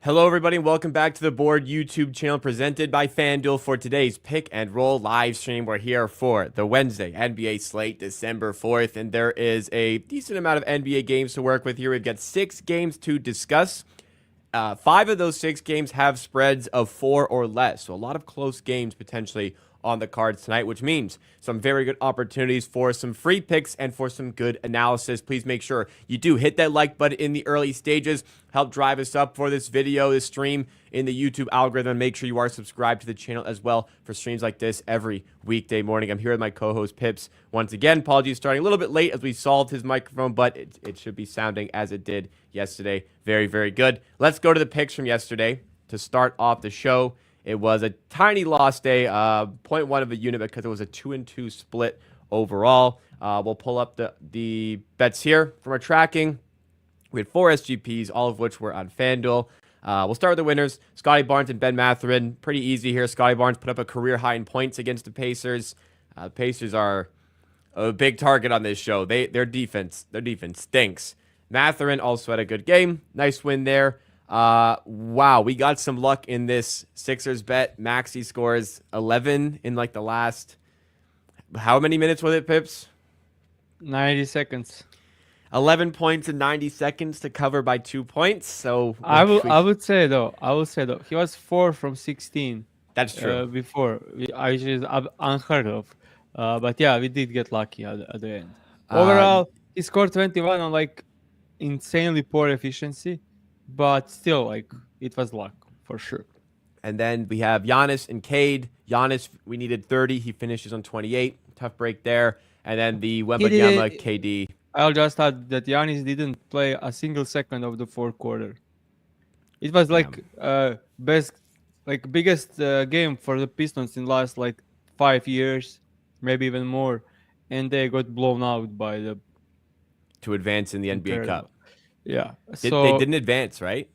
Hello, everybody, and welcome back to the Board YouTube channel presented by FanDuel for today's Pick and Roll live stream. We're here for the Wednesday NBA slate, December 4th, and there is a decent amount of NBA games to work with here. We've got 6 games to discuss. 5 of those 6 games have spreads of 4 or less, so a lot of close games potentially on the cards tonight, which means some very good opportunities for some free picks and for some good analysis. Please make sure you do hit that like button in the early stages. Help drive us up for this video, this stream in the YouTube algorithm. Make sure you are subscribed to the channel as well for streams like this every weekday morning. I'm here with my co-host Pips once again. Apologies starting a little bit late as we solved his microphone, but it should be sounding as it did yesterday. Very, very good. Let's go to the picks from yesterday to start off the show. It was a tiny loss day, 0.1 of a unit because it was a 2-2 split overall. We'll pull up the bets here from our tracking. We had 4 SGPs, all of which were on FanDuel. We'll start with the winners. Scotty Barnes and Ben Mathurin. Pretty easy here. Scotty Barnes put up a career high in points against the Pacers. The Pacers are a big target on this show. Their defense stinks. Mathurin also had a good game. Nice win there. Wow, we got some luck in this Sixers bet. Maxey scores 11 in like the last, how many minutes was it, Pips? 90 seconds. 11 points in 90 seconds to cover by 2 points. So I would say though, he was 4 from 16. That's true. Before, which is unheard of. But yeah, we did get lucky at the end. Overall, he scored 21 on like insanely poor efficiency, but still, like, it was luck for sure. And then we have Giannis and Cade. Giannis, we needed 30. He finishes on 28. Tough break there. And then the Wembanyama, KD. I'll just add that Giannis didn't play a single second of the fourth quarter. It was like biggest game for the Pistons in last like 5 years, maybe even more, and they got blown out by the to advance in the NBA Cup. Yeah, they didn't advance, right?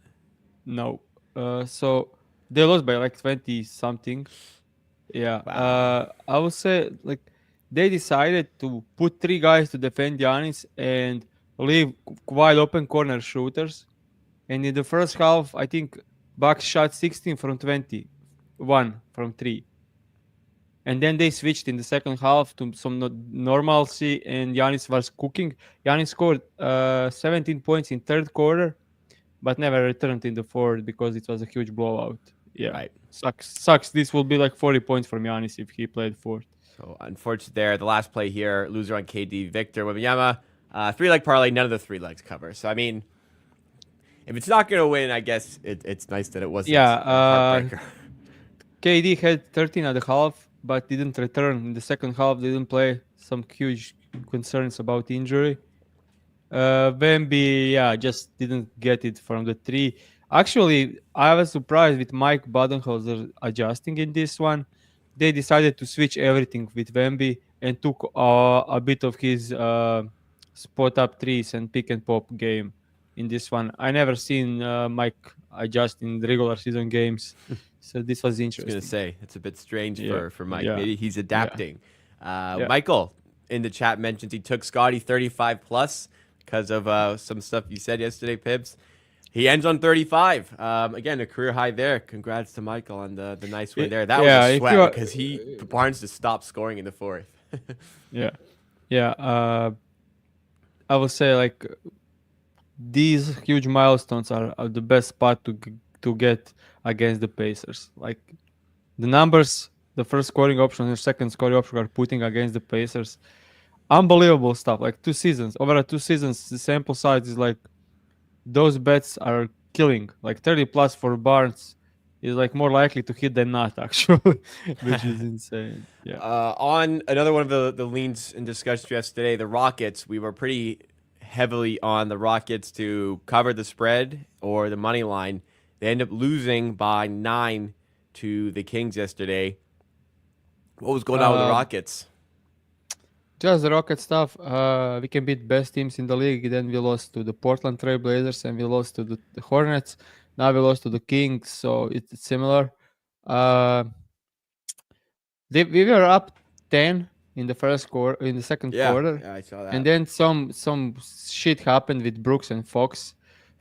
No. So they lost by like 20 something. Yeah. Wow. I would say like they decided to put 3 guys to defend Giannis and leave wide open corner shooters. And in the first half, I think Bucks shot 16 from 20, 1 from 3. And then they switched in the second half to some normalcy, and Giannis was cooking. Giannis scored 17 points in third quarter, but never returned in the fourth because it was a huge blowout. Yeah, right. Sucks. This will be like 40 points from Giannis if he played fourth. So unfortunate there. The last play here, loser on KD, Victor Wembanyama. 3-leg parlay, none of the 3 legs cover. So, I mean, if it's not going to win, I guess it's nice that it wasn't a heartbreaker. KD had 13 at the half, but didn't return in the second half. Didn't play. Some huge concerns about injury. Wemby, just didn't get it from the 3. Actually, I was surprised with Mike Budenholzer adjusting in this one. They decided to switch everything with Wemby and took a bit of his spot up threes and pick and pop game in this one. I never seen Mike adjust in the regular season games. So this was interesting. I was going to say, it's a bit strange for Mike. Yeah. Maybe he's adapting. Yeah. Michael in the chat mentions he took Scotty 35 plus because of some stuff you said yesterday, Pips. He ends on 35. Again, a career high there. Congrats to Michael on the nice win there. That was a sweat because Barnes just stopped scoring in the fourth. I would say like these huge milestones are the best spot to get against the Pacers. Like the numbers, the first scoring option and the second scoring option are putting against the Pacers. Unbelievable stuff. Like 2 seasons. Over 2 seasons, the sample size is like those bets are killing. Like 30 plus for Barnes is like more likely to hit than not, actually, which is insane. Yeah. On another one of the leans in discussion yesterday, the Rockets, we were pretty heavily on the Rockets to cover the spread or the money line. They end up losing by 9 to the Kings yesterday. What was going on with the Rockets? Just the Rocket stuff. We can beat best teams in the league. Then we lost to the Portland Trail Blazers and we lost to the Hornets. Now we lost to the Kings, so it's similar. We were up 10 in the first quarter, in the second quarter. Yeah, I saw that. And then some shit happened with Brooks and Fox.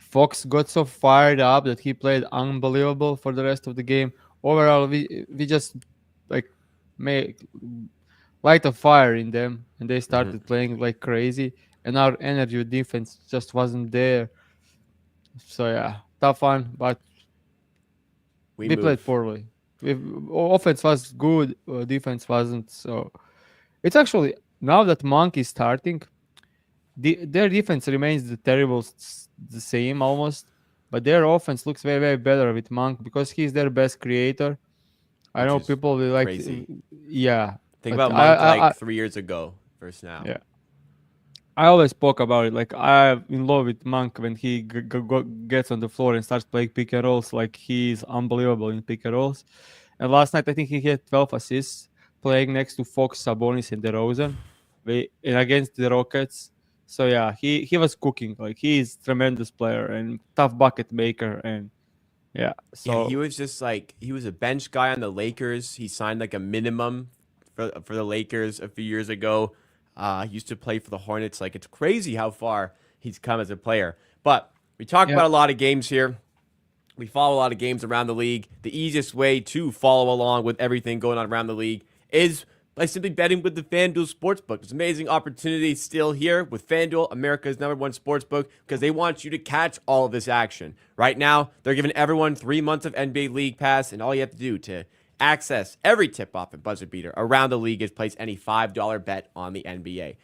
Fox got so fired up that he played unbelievable for the rest of the game. Overall, we just like made light a fire in them, and they Hmm. started playing like crazy. And our energy defense just wasn't there. So yeah, tough one, but We we played move. poorly. We, offense was good, defense wasn't. So it's actually now that Monk is starting, their defense remains the same almost, but their offense looks very very better with Monk because he's their best creator. I Which know is people will like, crazy. yeah, Think but about Monk like 3 years ago versus now. yeah, I always spoke about it. Like I'm in love with Monk when he gets on the floor and starts playing pick and rolls. Like he's unbelievable in pick and rolls. And last night I think he had 12 assists playing next to Fox, Sabonis, and DeRozan, and against the Rockets. So yeah, he was cooking. Like he's tremendous player and tough bucket maker. And yeah, Yeah, he so was just like he was a bench guy on the Lakers. He signed like a minimum for the Lakers a few years ago. He used to play for the Hornets. Like it's crazy how far he's come as a player. But we talk yeah, about a lot of games here. We follow a lot of games around the league. The easiest way to follow along with everything going on around the league is by simply betting with the FanDuel Sportsbook. There's amazing opportunity still here with FanDuel, America's #1 sportsbook, because they want you to catch all of this action. Right now, they're giving everyone 3 months of NBA League Pass, and all you have to do to access every tip-off and buzzer beater around the league is place any $5 bet on the NBA.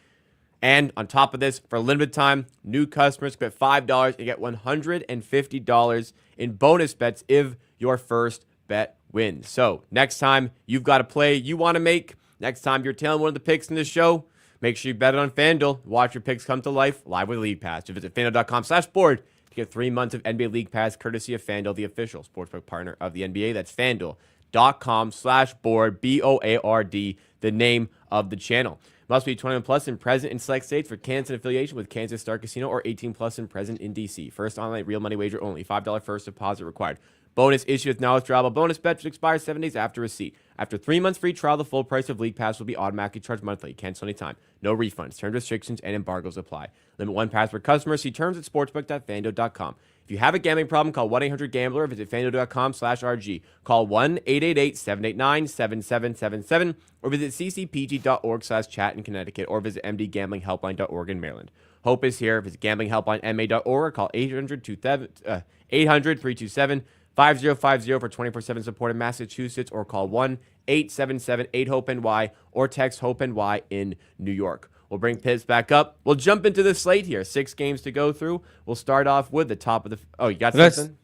And on top of this, for a limited time, new customers bet $5 and get $150 in bonus bets if your first bet wins. So next time you've got a play you want to make, next time you're tailing one of the picks in the show, make sure you bet it on FanDuel. Watch your picks come to life live with League Pass. Just visit FanDuel.com/board to get 3 months of NBA League Pass courtesy of FanDuel, the official sportsbook partner of the NBA. That's FanDuel.com/board, BOARD, the name of the channel. Must be 21 plus and present in select states for Kansas and affiliation with Kansas Star Casino or 18 plus and present in DC. First online real money wager only. $5 first deposit required. Bonus issued with now withdrawable bonus bet which expires 7 days after receipt. After 3 months free trial, the full price of League Pass will be automatically charged monthly. Cancel anytime. No refunds. Terms, restrictions, and embargoes apply. Limit 1 pass per customer. See terms at sportsbook.fanduel.com. If you have a gambling problem, call 1-800-GAMBLER or visit FanDuel.com/RG. Call 1-888-789-7777 or visit ccpg.org/chat in Connecticut or visit mdgamblinghelpline.org in Maryland. Hope is here. Visit gamblinghelplinema.org or call 800-327-5050 for 24/7 support in Massachusetts or call 1-877-8-HOPE-NY or text HOPE-NY in New York. We'll bring Pips back up. We'll jump into the slate here. 6 games to go through. We'll start off with the top of the... Oh, you got let's something?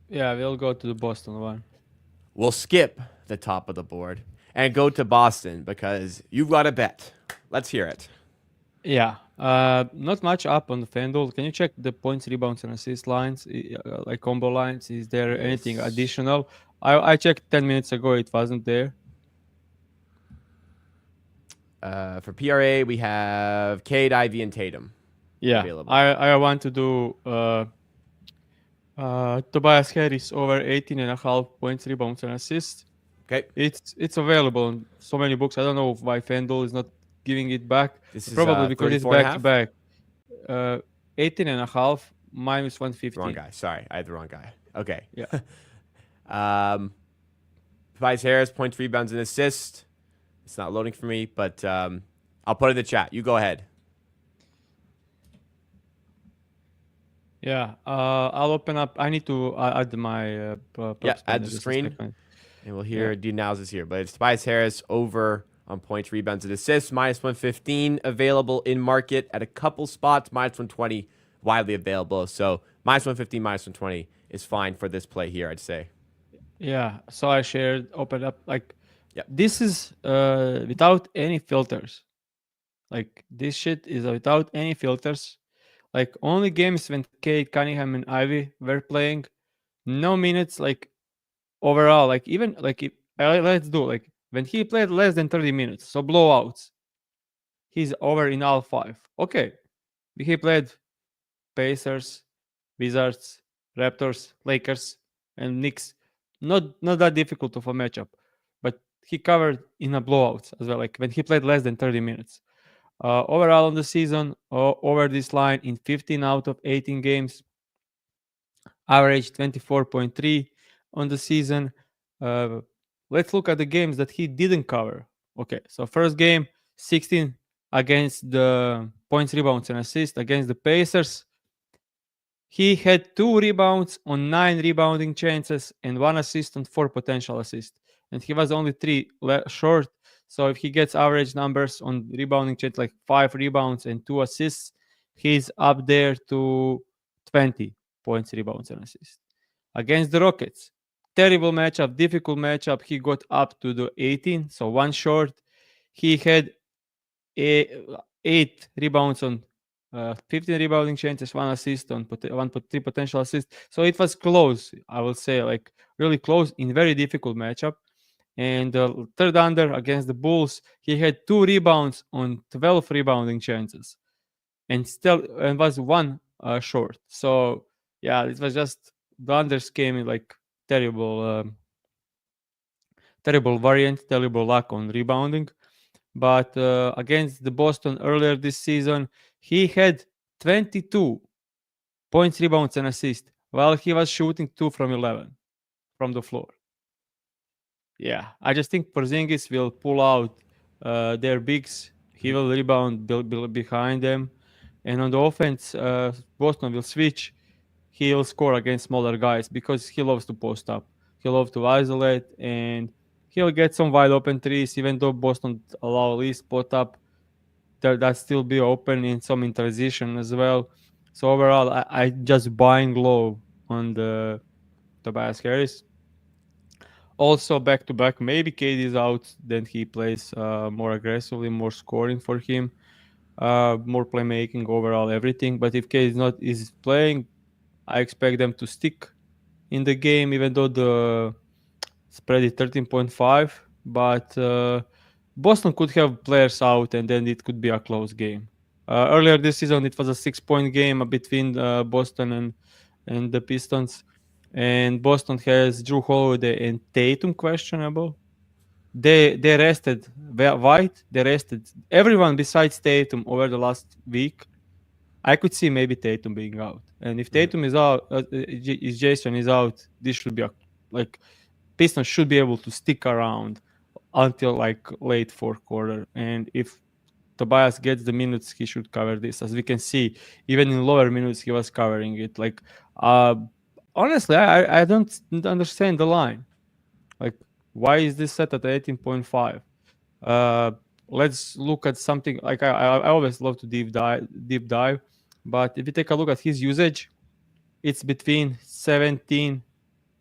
yeah, we'll go to the Boston one. We'll skip the top of the board and go to Boston because you've got a bet. Let's hear it. Yeah, not much up on the FanDuel. Can you check the points, rebounds, and assist lines, like combo lines? Is there anything Yes. additional? I checked 10 minutes ago. It wasn't there. For PRA, we have Cade, Ivy, and Tatum Yeah, available. I want to do Tobias Harris over 18 and a half points, rebounds, and assists. Okay. It's available in so many books. I don't know why FanDuel is not giving it back. This is Probably because it's 34 and a back to half. back. 18 and a half minus Wrong 150. guy. Sorry, I had the wrong guy. Okay. Yeah. Tobias Harris, points, rebounds, and assists. It's not loading for me, but I'll put it in the chat. You go ahead. Yeah, I'll open up. I need to add my Yeah, props add panel the just a screen. second. And we'll Yeah. hear D analysis here. But it's Tobias Harris over on points, rebounds, and assists. Minus 115 available in market at a couple spots. Minus 120 widely available. So minus 115, minus 120 is fine for this play here, I'd say. Yeah, so I shared, open up. Like, Yep. this is without any filters. Like, this shit is without any filters. Like, only games when Kate, Cunningham, and Ivy were playing. No minutes, like, overall. Like, even, like, if, let's do, like, when he played less than 30 minutes, so blowouts, he's over in all 5. Okay, he played Pacers, Wizards, Raptors, Lakers, and Knicks. Not that difficult of a matchup, but he covered in a blowout as well. Like when he played less than 30 minutes. Overall on the season, over this line in 15 out of 18 games, average 24.3 on the season. Uh, let's look at the games that he didn't cover. Okay, so first game, 16 against the points, rebounds, and assists against the Pacers. He had 2 rebounds on 9 rebounding chances and 1 assist on 4 potential assists. And he was only 3 short. So if he gets average numbers on rebounding chances, like 5 rebounds and 2 assists, he's up there to 20 points, rebounds, and assists. Against the Rockets, terrible matchup, difficult matchup. He got up to the 18, so 1 short. He had 8 rebounds on 15 rebounding chances, 1 assist on 3 potential assists. So it was close, I will say, like really close in very difficult matchup. And the third under against the Bulls, he had 2 rebounds on 12 rebounding chances, and still and was 1 short. So yeah, it was just the unders came in like terrible variant, terrible luck on rebounding. But against the Boston earlier this season, he had 22 points, rebounds, and assists while he was shooting 2 from 11 from the floor. Yeah, I just think Porzingis will pull out their bigs. He will rebound behind them. And on the offense, Boston will switch. He'll score against smaller guys because he loves to post up. He loves to isolate, and he'll get some wide open threes, even though Boston allow least spot up. That still be open in some in transition as well. So overall, I just buying low on the Tobias Harris. Also back to back, maybe KD is out, then he plays more aggressively, more scoring for him, more playmaking overall, everything. But if KD is playing, I expect them to stick in the game, even though the spread is 13.5. But Boston could have players out, and then it could be a close game. Earlier this season, it was a 6-point game between Boston and the Pistons, and Boston has Drew Holiday and Tatum questionable. They rested White. They rested everyone besides Tatum over the last week. I could see maybe Tatum being out, and if Tatum is out, if Jason is out, this should be like Pistons should be able to stick around until like late fourth quarter. And if Tobias gets the minutes, he should cover this. As we can see, even in lower minutes, he was covering it. Like, honestly, I don't understand the line. Like, why is this set at 18.5? Let's look at something like I always love to deep dive, but if you take a look at his usage, it's between 17,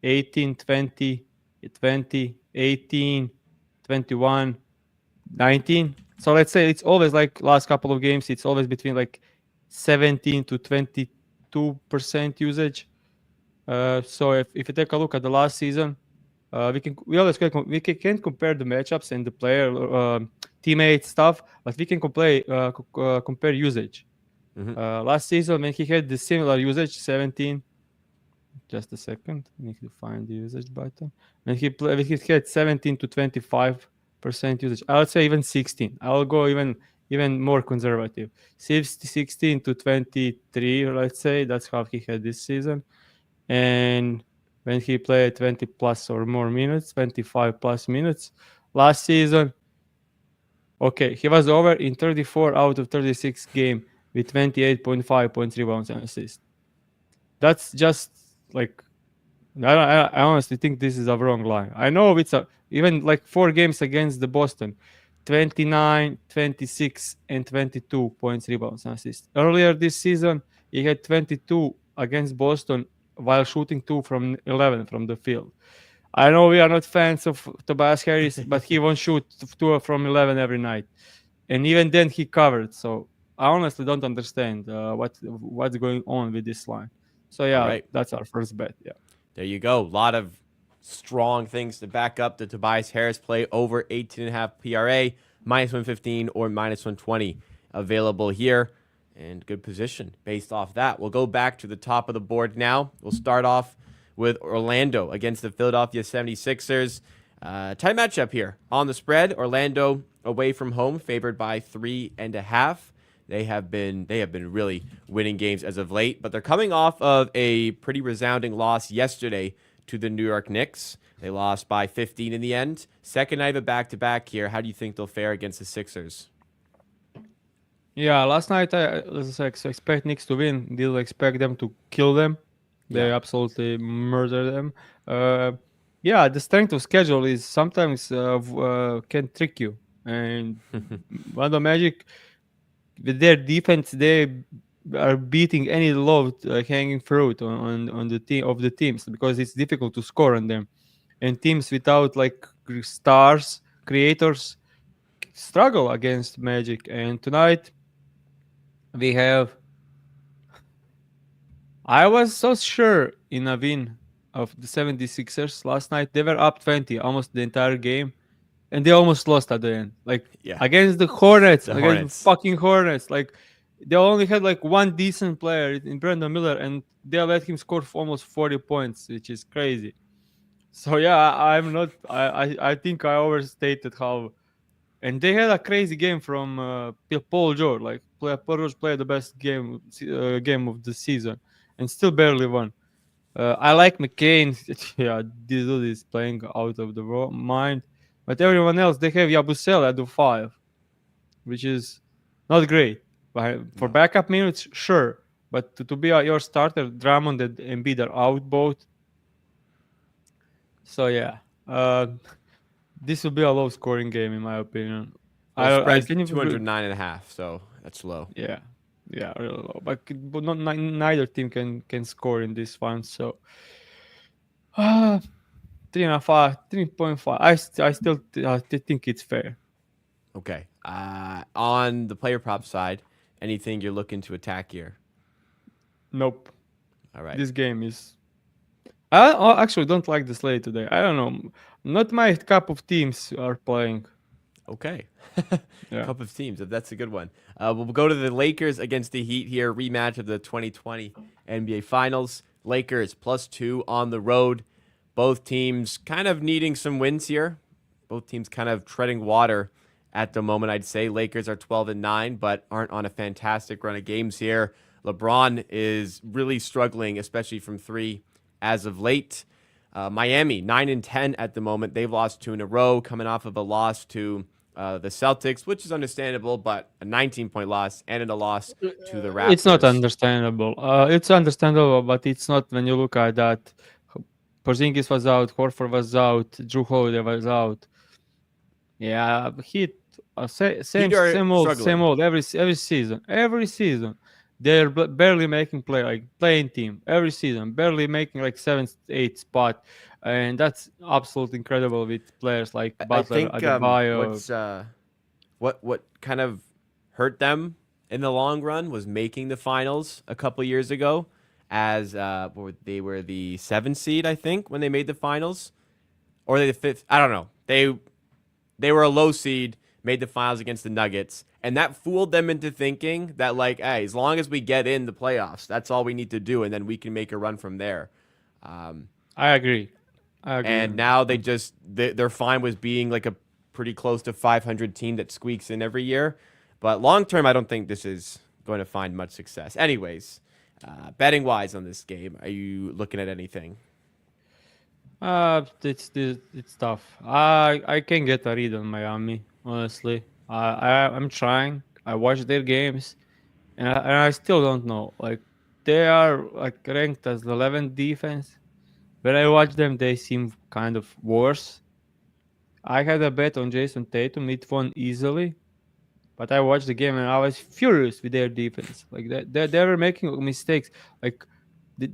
18, 20, 20, 18, 21, 19. So let's say it's always like last couple of games, it's always between like 17 to 22% usage. So if you take a look at the last season, we can compare the matchups and the player teammate stuff, but we can compare usage. Last season when he had the similar usage, 17. Just a second, I need to find the usage button. When he had 17 to 25% usage, I would say even 16. I'll go even more conservative. 16 to 23, let's say. That's how he had this season. And when he played 20 plus or more minutes, 25 plus minutes last season, okay, he was over in 34 out of 36 game with 28.5 points, rebounds, and assists. That's just like I honestly think this is a wrong line. I know it's even like 4 games against the Boston, 29, 26, and 22 points, rebounds, and assists. Earlier this season, he had 22 against Boston while shooting 2 from 11 from the field. I know we are not fans of Tobias Harris, but he won't shoot 2 from 11 every night. And even then, he covered. So I honestly don't understand what's going on with this line. So yeah, right. That's our first bet. Yeah. There you go. A lot of strong things to back up the Tobias Harris play over 18.5 PRA, minus 115 or minus 120 available here. And good position based off that. We'll go back to the top of the board now. We'll start off with Orlando against the Philadelphia 76ers. Tight matchup here on the spread. Orlando away from home, favored by 3.5. They have been really winning games as of late, but they're coming off of a pretty resounding loss yesterday to the New York Knicks. They lost by 15 in the end. Second night of a back-to-back here. How do you think they'll fare against the Sixers? Yeah, last night I was expect Knicks to win. Didn't expect them to kill them. They Yeah. absolutely murder them. Uh, yeah, the strength of schedule is sometimes can trick you. And Orlando Magic, with their defense, they are beating any low hanging fruit on the team of the teams because it's difficult to score on them. And teams without like stars, creators, struggle against Magic. And tonight we have. I was so sure in a win of the 76ers last night. They were up 20 almost the entire game, and they almost lost at the end. Like Yeah. against the Hornets, The against the Hornets. fucking Hornets. Like they only had like one decent player in Brandon Miller, and they let him score for almost 40 points, which is crazy. So yeah, I'm not. I think I overstated how. And they had a crazy game from Paul George. Like Paul George played the best game of the season, and still barely won. I like McCain. Yeah, this dude is playing out of the mind. But everyone else, they have Yabusel at the 5, which is not great. But for No. backup minutes, sure. But to be your starter, Drummond and Embiid are out both. So yeah, this will be a low scoring game in my opinion. Well, I spread's can even 209 and a half, so that's low. yeah, yeah, really low. But not, neither team can score in this one. So uh, 3.5, 3.5. I still think it's fair. Okay. On the player prop side, anything you're looking to attack here? Nope. All right. This game is. I actually don't like the slate today. I don't know. Not my cup of teams are playing. Okay. Yeah. Cup of teams. That's a good one. We'll go to the Lakers against the Heat here. Rematch of the 2020 NBA Finals. Lakers +2 on the road. Both teams kind of needing some wins here. Both teams kind of treading water at the moment, I'd say. Lakers are 12-9, but aren't on a fantastic run of games here. LeBron is really struggling, especially from three as of late. Miami 9-10 at the moment. They've lost two in a row, coming off of a loss to the Celtics, which is understandable, but a 19-point loss and a loss to the It's not Raptors. understandable. It's understandable, but it's not when you look at that. Porzingis was out, Horford was out, Drew Holiday was out. Yeah, Heat Heat are same struggling. old every season. Every season, they're barely making play like playing team every season, barely making like 7, 8 spot, and that's absolutely incredible with players like I Butler, think Adebayo. what kind of hurt them in the long run was making the finals a couple years ago, as they were the 7th seed, I think, when they made the finals, or they the 5th. I don't know. They were a low seed, made the finals against the Nuggets, and that fooled them into thinking that like, hey, as long as we get in the playoffs, that's all we need to do, and then we can make a run from there. Um, I agree. I agree. and now they're fine with being like a pretty close to 500 team that squeaks in every year. But long term, I don't think this is going to find much success. Anyways, betting wise on this game, are you looking at anything? It's tough. I can get a read on Miami. Honestly, I'm trying. I watch their games, and I still don't know. Like they are like ranked as the 11th defense. When I watch them, they seem kind of worse. I had a bet on Jason Tatum. It won easily, but I watched the game and I was furious with their defense. Like they were making mistakes. Like the,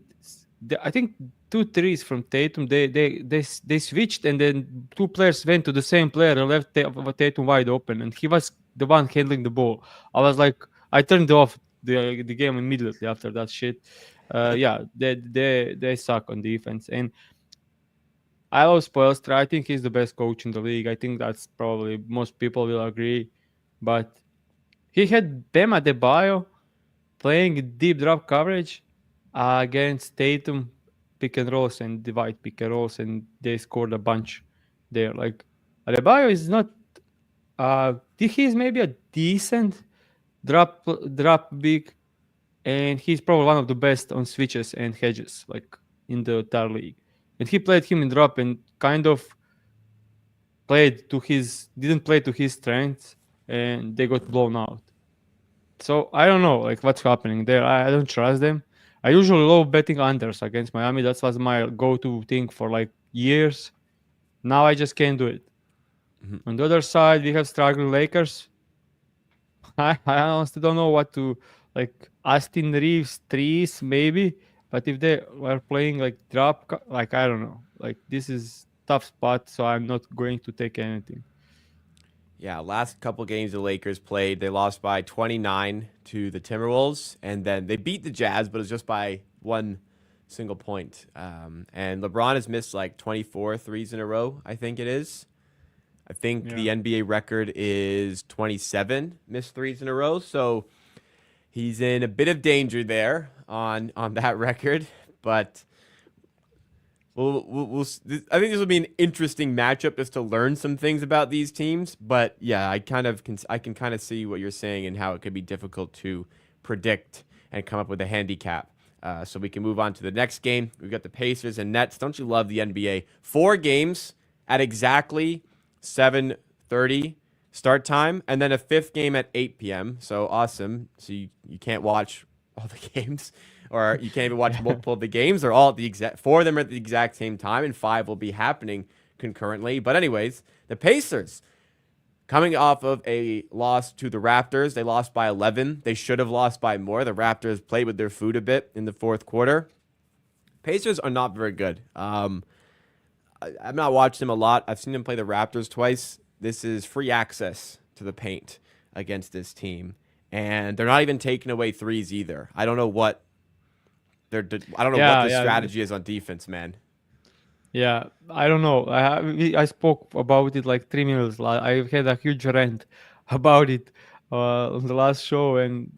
I think two threes from Tatum. They switched and then two players went to the same player and left Tatum wide open, and he was the one handling the ball. I was like, I turned off the game immediately after that shit. Yeah, they suck on defense, and I love Spoelstra. I think he's the best coach in the league. I think that's probably most people will agree, but he had Bam Adebayo playing deep drop coverage against Tatum pick and rolls and divide pick and rolls, and they scored a bunch there. Like Adebayo is not. He is maybe a decent drop big, and he's probably one of the best on switches and hedges, like in the entire league. And he played him in drop and kind of didn't play to his strengths, and they got blown out. So I don't know like what's happening there. I don't trust them. I usually love betting unders against Miami. That was my go-to thing for like years. Now I just can't do it. Mhm. On the other side, we have struggling Lakers. I honestly don't know what to like. Austin Reeves threes maybe, but if they were playing like like I don't know. Like this is tough spot, so I'm not going to take anything. Yeah, last couple games the Lakers played, they lost by 29 to the Timberwolves, and then they beat the Jazz, but it was just by one single point. And LeBron has missed like 24 threes in a row, I think it is. I think Yeah. the NBA record is 27 missed threes in a row, so he's in a bit of danger there on that record. But I think this will be an interesting matchup just to learn some things about these teams. But yeah, I can kind of see what you're saying and how it could be difficult to predict and come up with a handicap. So we can move on to the next game. We've got the Pacers and Nets. Don't you love the NBA? 4 games at exactly 7:30 start time, and then a fifth game at 8 p.m. So awesome. So you can't watch all the games, or you can't even watch multiple of the games. They're all at the exact 4 of them are at the exact same time, and 5 will be happening concurrently. But anyways, the Pacers coming off of a loss to the Raptors. They lost by 11. They should have lost by more. The Raptors played with their food a bit in the fourth quarter. Pacers are not very good. I've not watched them a lot. I've seen them play the Raptors twice. This is free access to the paint against this team, and they're not even taking away threes either. I don't know what Yeah, the yeah. strategy is on defense, man. Yeah, I don't know. I spoke about it like 3 minutes. I had a huge rant about it on the last show, and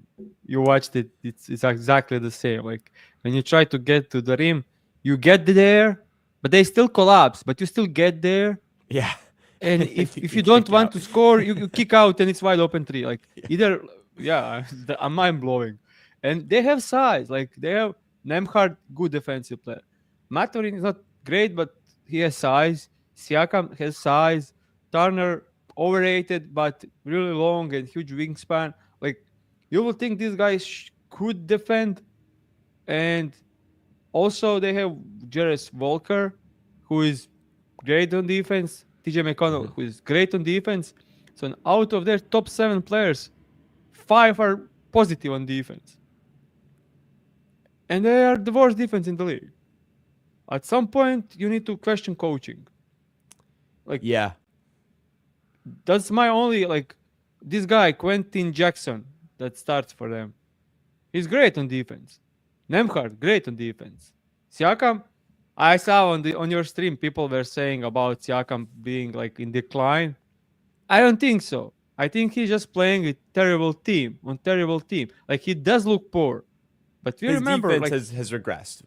you watched it. It's exactly the same. Like when you try to get to the rim, you get there, but they still collapse. But you still get there, Yeah, and and then if you if can you don't kick want out. to score, you kick out, and it's wide open three. Like either, yeah, I'm mind blowing. And they have size. Like they have Nemhard, good defensive player. Maturin is not great, but he has size. Siakam has size. Turner overrated, but really long and huge wingspan. Like you will think these guys could defend, and also they have Jarvis Walker, who is great on defense. TJ Mhm. McConnell, who is great on defense. So out of their top 7 players, 5 are positive on defense, and they are the worst defense in the league. At some point, you need to question coaching. Like Yeah, that's my only like this guy Quentin Jackson that starts for them. He's great on defense. Nemhard, great on defense. Siakam, I saw on your stream people were saying about Siakam being like in decline. I don't think so. I think he's just playing with terrible team. Like he does look poor, but we his remember defense like has regressed.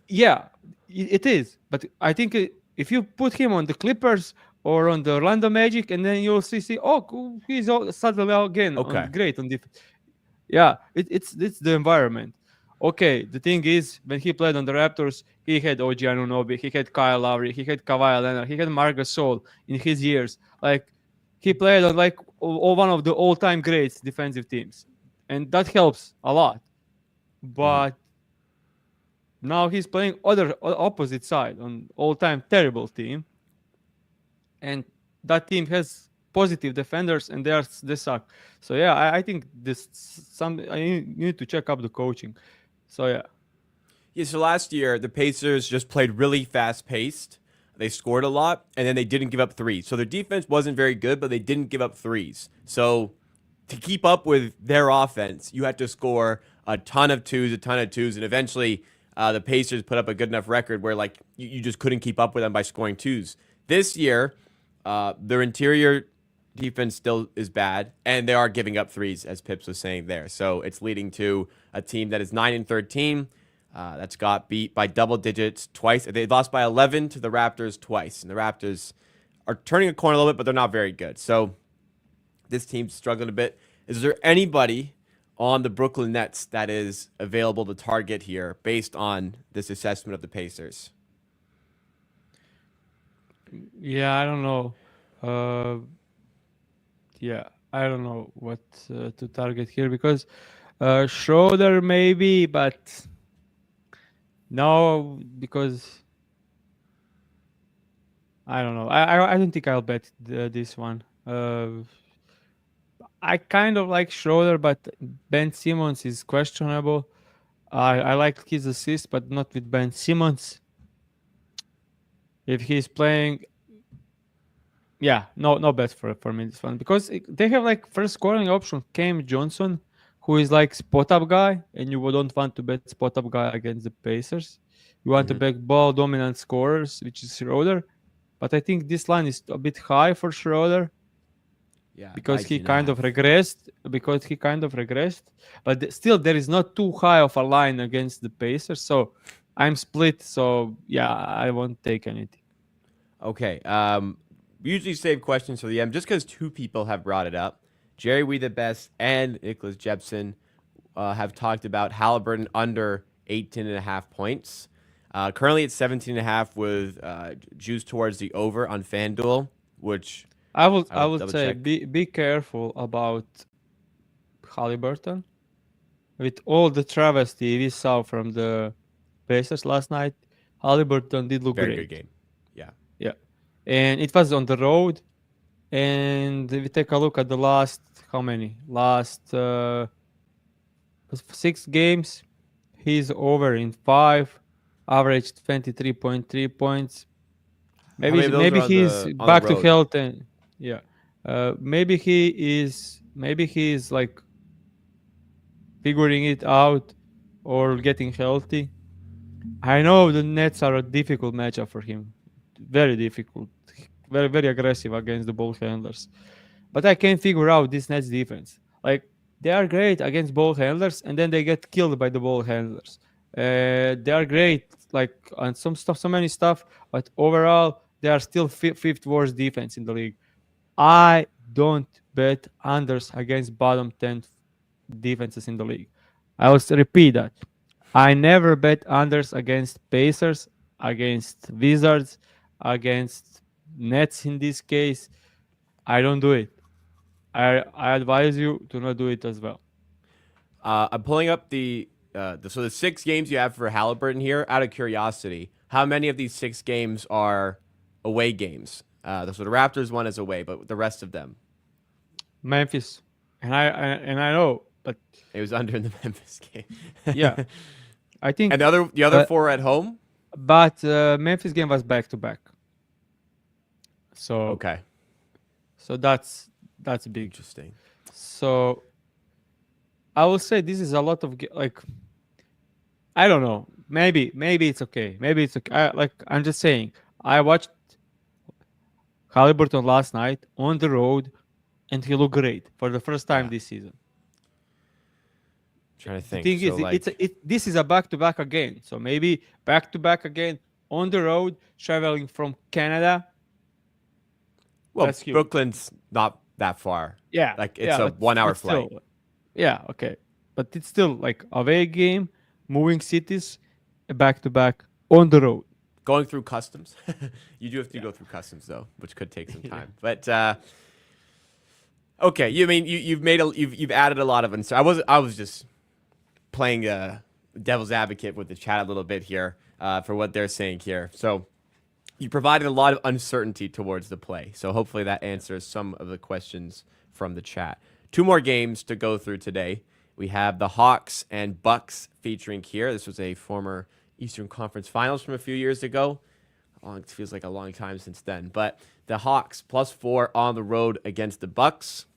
yeah, it is. But I think if you put him on the Clippers or on the Orlando Magic, and then you'll see oh cool, he's suddenly again on Okay. great on defense. Yeah, it's the environment. Okay, the thing is, when he played on the Raptors, he had OG Anunoby, he had Kyle Lowry, he had Kawhi Leonard, he had Marc Gasol in his years. Like he played on like one of the all-time greats defensive teams, and that helps a lot. Mhm. But now he's playing opposite side on all-time terrible team, and that team has positive defenders, and they suck. So yeah, I think this some you need to check up the coaching. So yeah, Yeah, so last year the Pacers just played really fast paced. They scored a lot and then they didn't give up threes. So their defense wasn't very good, but they didn't give up threes. So to keep up with their offense, you had to score a ton of twos, and eventually the Pacers put up a good enough record where like you just couldn't keep up with them by scoring twos. This year, their interior defense still is bad, and they are giving up threes, as Pips was saying there. So it's leading to a team that is 9-13. That's got beat by double digits twice. They lost by 11 to the Raptors twice, and the Raptors are turning a corner a little bit, but they're not very good. So this team's struggling a bit. Is there anybody on the Brooklyn Nets that is available to target here based on this assessment of the Pacers? Yeah, I don't know. Uh, yeah, I don't know what to target here because Schroeder maybe, but no, because I don't know. I don't think I'll bet this one. I kind of like Schroeder, but Ben Simmons is questionable. I like his assist, but not with Ben Simmons. If he's playing, yeah, no bet for me this one because they have like first scoring option Cam Johnson, who is like spot up guy, and you don't want to bet spot up guy against the Pacers. You want to Mm-hmm. bet ball dominant scorers, which is Schroeder. But I think this line is a bit high for Schroeder Yeah, because probably he two and a kind of half. regressed. But still, there is not too high of a line against the Pacers. So I'm split. So yeah, I won't take anything. Okay. We usually save questions for the end just because two people have brought it up. Jerry We the Best and Nicholas Jepson have talked about Halliburton under 18.5 points. Currently it's 17.5 with juice towards the over on FanDuel, which I I will would double say check. be careful about Halliburton with all the travesty we saw from the Pacers last night. Halliburton did look Very good great. game. Yeah. Yeah, and it was on the road. And we take a look at the last how many last 6 games. He's over in 5, averaged 23.3 points. How many of those are Maybe he's on the back to road? health and yeah. Maybe he is like figuring it out or getting healthy. I know the Nets are a difficult matchup for him. Very difficult. Very aggressive against the ball handlers. But I can't figure out this Nets defense. Like they are great against ball handlers and then they get killed by the ball handlers. They are great like on some stuff, so many stuff, but overall they are still fifth worst defense in the league. I don't bet unders against bottom 10 defenses in the league. I will repeat that. I never bet unders against Pacers, against Wizards, against Nets in this case. I don't do it. I advise you to not do it as well. I'm pulling up so the 6 games you have for Halliburton here. Out of curiosity, how many of these 6 games are away games? So the Raptors one is away, but the rest of them, Memphis, and I know, but it was under in the Memphis yeah, game. I And think, the other uh, four are at home. but Memphis game was back to back, so Okay, that's big. interesting. So I will say this is a lot of like I don't know. Maybe it's okay. Maybe it's okay. I'm just saying. I watched Halliburton last night on the road, and he looked great for the first time Yeah, this season. trying to The think. thing So is, like, this is a back to back again. So maybe back to back again on the road, traveling from Canada. well, That's huge. Brooklyn's not that far. Yeah, Like it's yeah, a 1 hour but flight. still, yeah, okay. But it's still like away game, moving cities, back to back on the road. Going through customs. You do have to Yeah, go through customs though, which could take some yeah. time. But okay, you mean you've added a lot of uncertainty. I was just playing devil's advocate with the chat a little bit here for what they're saying here. So you provided a lot of uncertainty towards the play. So hopefully that answers some of the questions from the chat. 2 more games to go through today. We have the Hawks and Bucks featuring here. This was a former Eastern Conference Finals from a few years ago. It feels like a long time since then. But the Hawks +4 on the road against the Bucks.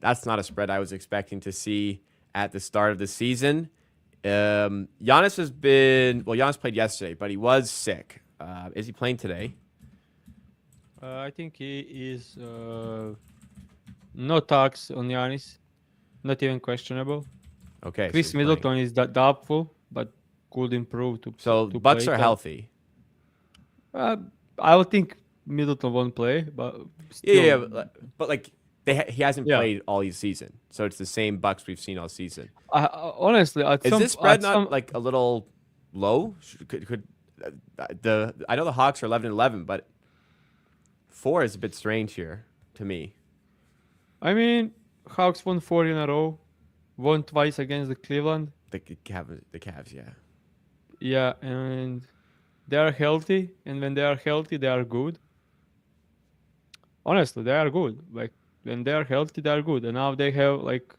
That's not a spread I was expecting to see at the start of the season. Giannis played yesterday, but he was sick. Is he playing today? I think he is no tax on Giannis, not even questionable. Okay, so Chris he's playing. Middleton is doubtful, but could improve So to Bucks play are time. healthy. Uh, I would think Middleton won't play, but Yeah, yeah, still, but like he hasn't Yeah. played all season, so it's the same Bucks we've seen all season. Honestly, Is this spread not like a little low? Could the I know the Hawks are 11-11, but 4 is a bit strange here to me. I mean, Hawks won 4 in a row, won twice against the Cleveland. The Cavs, yeah. Yeah, and they are healthy, and when they are healthy, they are good. Honestly, they are good. Like when they are healthy, they are good. And now they have like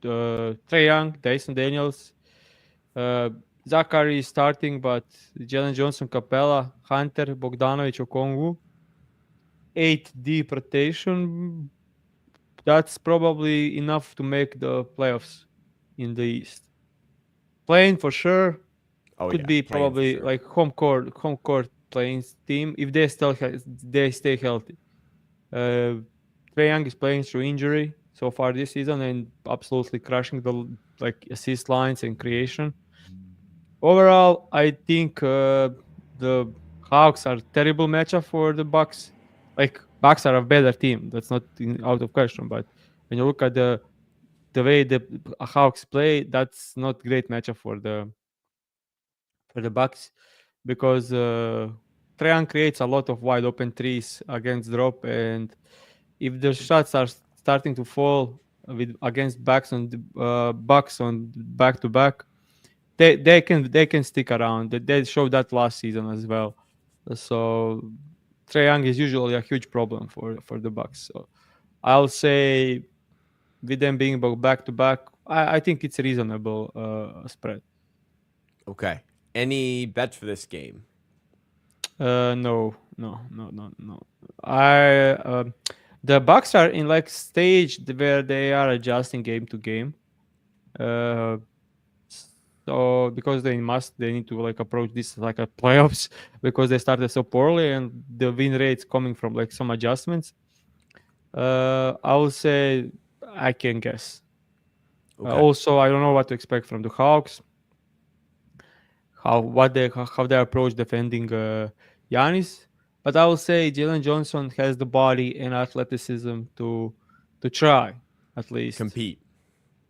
Trey Young, Dyson Daniels, uh, Zachary is starting, but Jalen Johnson, Capella, Hunter, Bogdanovic, Okongwu, 8 deep rotation. That's probably enough to make the playoffs in the East. Playing for sure Oh could yeah, be playing for probably sure. like home court playing team if they still they stay healthy. Uh, Trae Young is playing through injury so far this season and absolutely crushing the like assist lines and creation. Overall, I think the Hawks are terrible matchup for the Bucks. Like Bucks are a better team. That's not out of question. But when you look at the way the Hawks play, that's not great matchup for the Bucks because Trae Young creates a lot of wide open threes against drop, and if the shots are starting to fall with against Bucks on back to back, they can stick around. They showed that last season as well. So Trae Young is usually a huge problem for the Bucks. So I'll say with them being back to back, I think it's a reasonable spread. Okay. Any bets for this game? No, no, no, no, no. I The Bucks are in like stage where they are adjusting game to game. Uh, so because they need to like approach this like a playoffs because they started so poorly and the win rates coming from like some adjustments. I will say I can guess. Okay. Also, I don't know what to expect from the Hawks. How they approach defending Giannis. But I will say Jalen Johnson has the body and athleticism to try at least. Compete.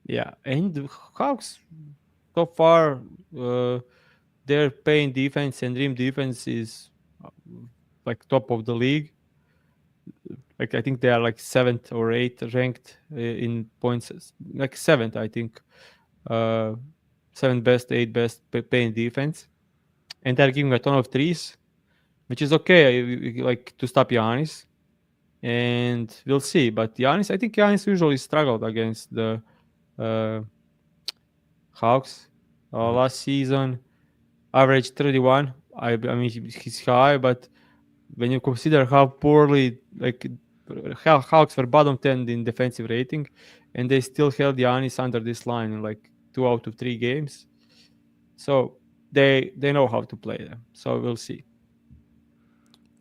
Yeah, and the Hawks so far uh, their paint defense and rim defense is uh, like top of the league. Like I think they are like seventh or eighth ranked in points, like seventh I think. Uh, Seventh best, eighth best paint defense, and they're giving a ton of threes, which is okay, like to stop Giannis. And we'll see. But Giannis, I think Giannis usually struggled against the uh, Hawks Mhm. last season. Average 31. I mean, he's high, but when you consider how poorly, like, how Hawks were bottom 10 in defensive rating, and they still held Giannis under this line in like 2 out of 3 games. So they know how to play them. So we'll see.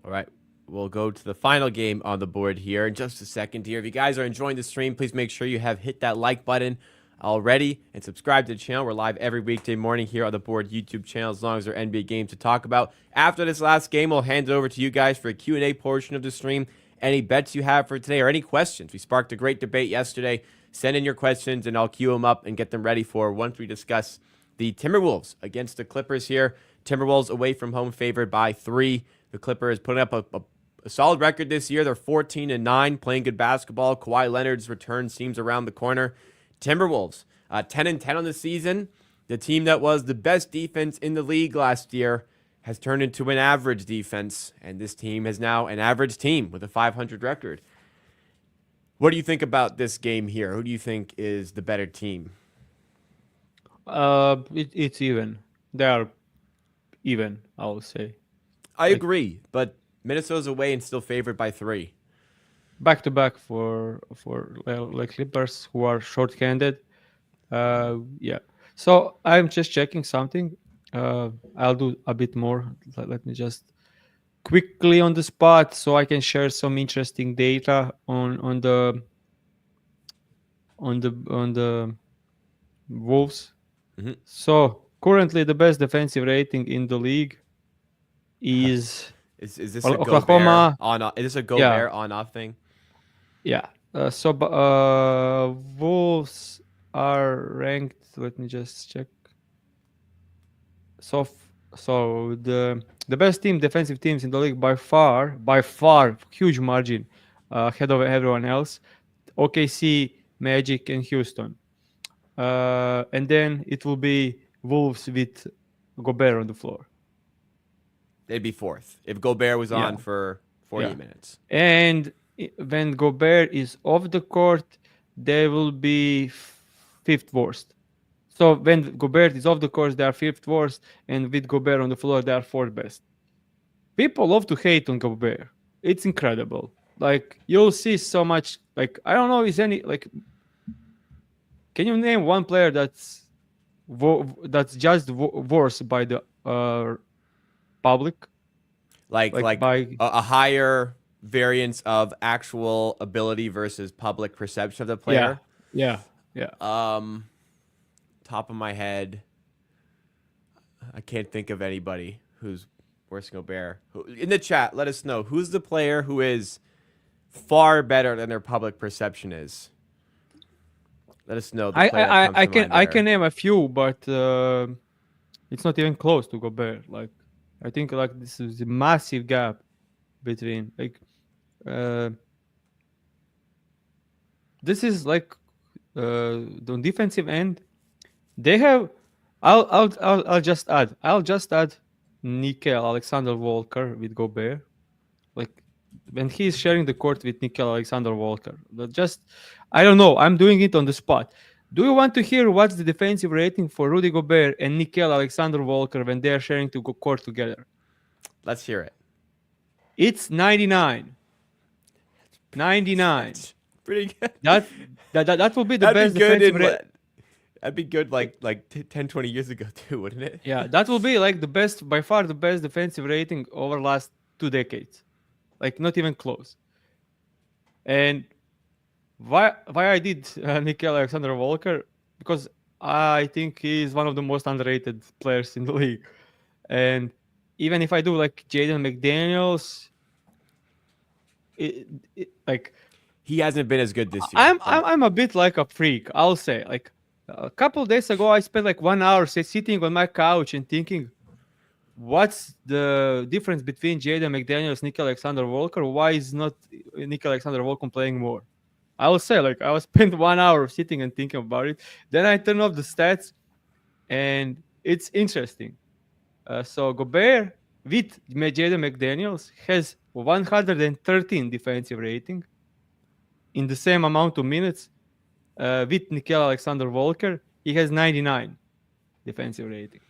All right. We'll go to the final game on the board here in just a second here. If you guys are enjoying the stream, please make sure you have hit that like button already and subscribe to the channel. We're live every weekday morning here on the board YouTube channel as long as there are NBA games to talk about. After this last game, we'll hand it over to you guys for a Q&A portion of the stream. Any bets you have for today or any questions. We sparked a great debate yesterday. Send in your questions and I'll queue them up and get them ready for once we discuss the Timberwolves against the Clippers here. Timberwolves away from home favored by 3. The Clippers putting up a solid record this year. They're 14-9, playing good basketball. Kawhi Leonard's return seems around the corner. Timberwolves, 10-10 on the season. The team that was the best defense in the league last year has turned into an average defense, and this team is now an average team with a 500 record. What do you think about this game here? Who do you think is the better team? It's even. They are even, I would say. I Like agree, but Minnesota's away and still favored by 3. back to back for like Clippers who are short-handed. Yeah. So I'm just checking something. I'll do a bit more. Let me just quickly on the spot so I can share some interesting data on the Wolves. Mm-hmm. So currently the best defensive rating in the league is Is this a Gobert Oklahoma. on? Is this a Yeah, Gobert on off thing? Yeah. Wolves are ranked. Let me just check. So the best team, defensive teams in the league by far, huge margin ahead of everyone else. OKC, Magic, and Houston. And then it will be Wolves with Gobert on the floor. They'd be fourth if Gobert was Yeah, on for 48 yeah. minutes. And when Gobert is off the court, they will be fifth worst. So when Gobert is off the court, they are fifth worst, and with Gobert on the floor, they are fourth best. People love to hate on Gobert. It's incredible. Like you'll see so much. Like I don't know, is any like? Can you name one player that's just worse by the public? Like Like by a higher variance of actual ability versus public perception of the yeah, player. yeah, yeah. Um, top of my head, I can't think of anybody who's worse than Gobert. In the chat, let us know who's the player who is far better than their public perception is. Let us know the I player that I I comes I to can mind I can there. name a few, but it's not even close to Gobert. Like I think like this is a massive gap between like uh this is like the defensive end. They have. I'll just add Nickel Alexander Walker with Gobert. Like when he's sharing the court with Nickel Alexander Walker. Just I don't know. I'm doing it on the spot. Do you want to hear what's the defensive rating for Rudy Gobert and Nickel Alexander Walker when they are sharing to go court together? Let's hear it. It's 99. 99. That's pretty good. That will be the That'd be best good defensive in rating. that'd be good like 10, 20 years ago too, wouldn't it? Yeah, that will be like the best, by far the best defensive rating over last 2 decades. Like not even close. And why I did Nickel Alexander Walker? Because I think he is one of the most underrated players in the league. And even if I do like Jaden McDaniels, like He hasn't been as good this year, I'm, I'm but I'm a bit like a freak. I'll say like a couple days ago I spent like 1 hour sitting on my couch and thinking, what's the difference between Jaden McDaniels, Nickel Alexander Walker? Why is not Nickel Alexander Walker playing more? I will say like I was spent 1 hour sitting and thinking about it. Then I turn off the stats, and it's interesting. So Gobert with Jaden McDaniels has 113 defensive rating in the same amount of minutes. With Nickel Alexander Walker, he has 99 defensive rating.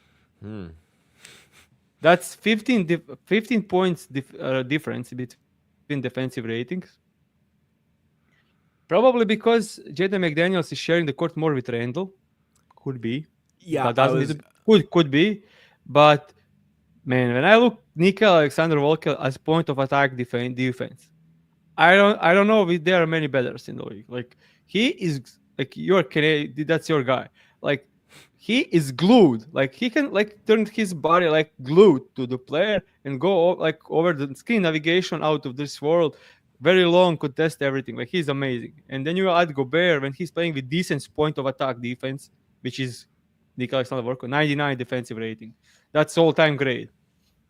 That's 15 points difference between defensive ratings. Probably because Jaden McDaniels is sharing the court more with Randall. Could be. yeah, That doesn't need to could be. But man, when I look Nickel Alexander Walker as point of attack defense, I don't know if there are many betters in the league. Like he is like you're Canadian, that's your guy. Like he is glued. Like he can like turn his body like glued to the player and go like over the screen navigation out of this world. Very long, contest everything. Like he's amazing. And then you add Gobert when he's playing with decent point of attack defense, which is Nick Alexander Walker, 99 defensive rating. That's all time great.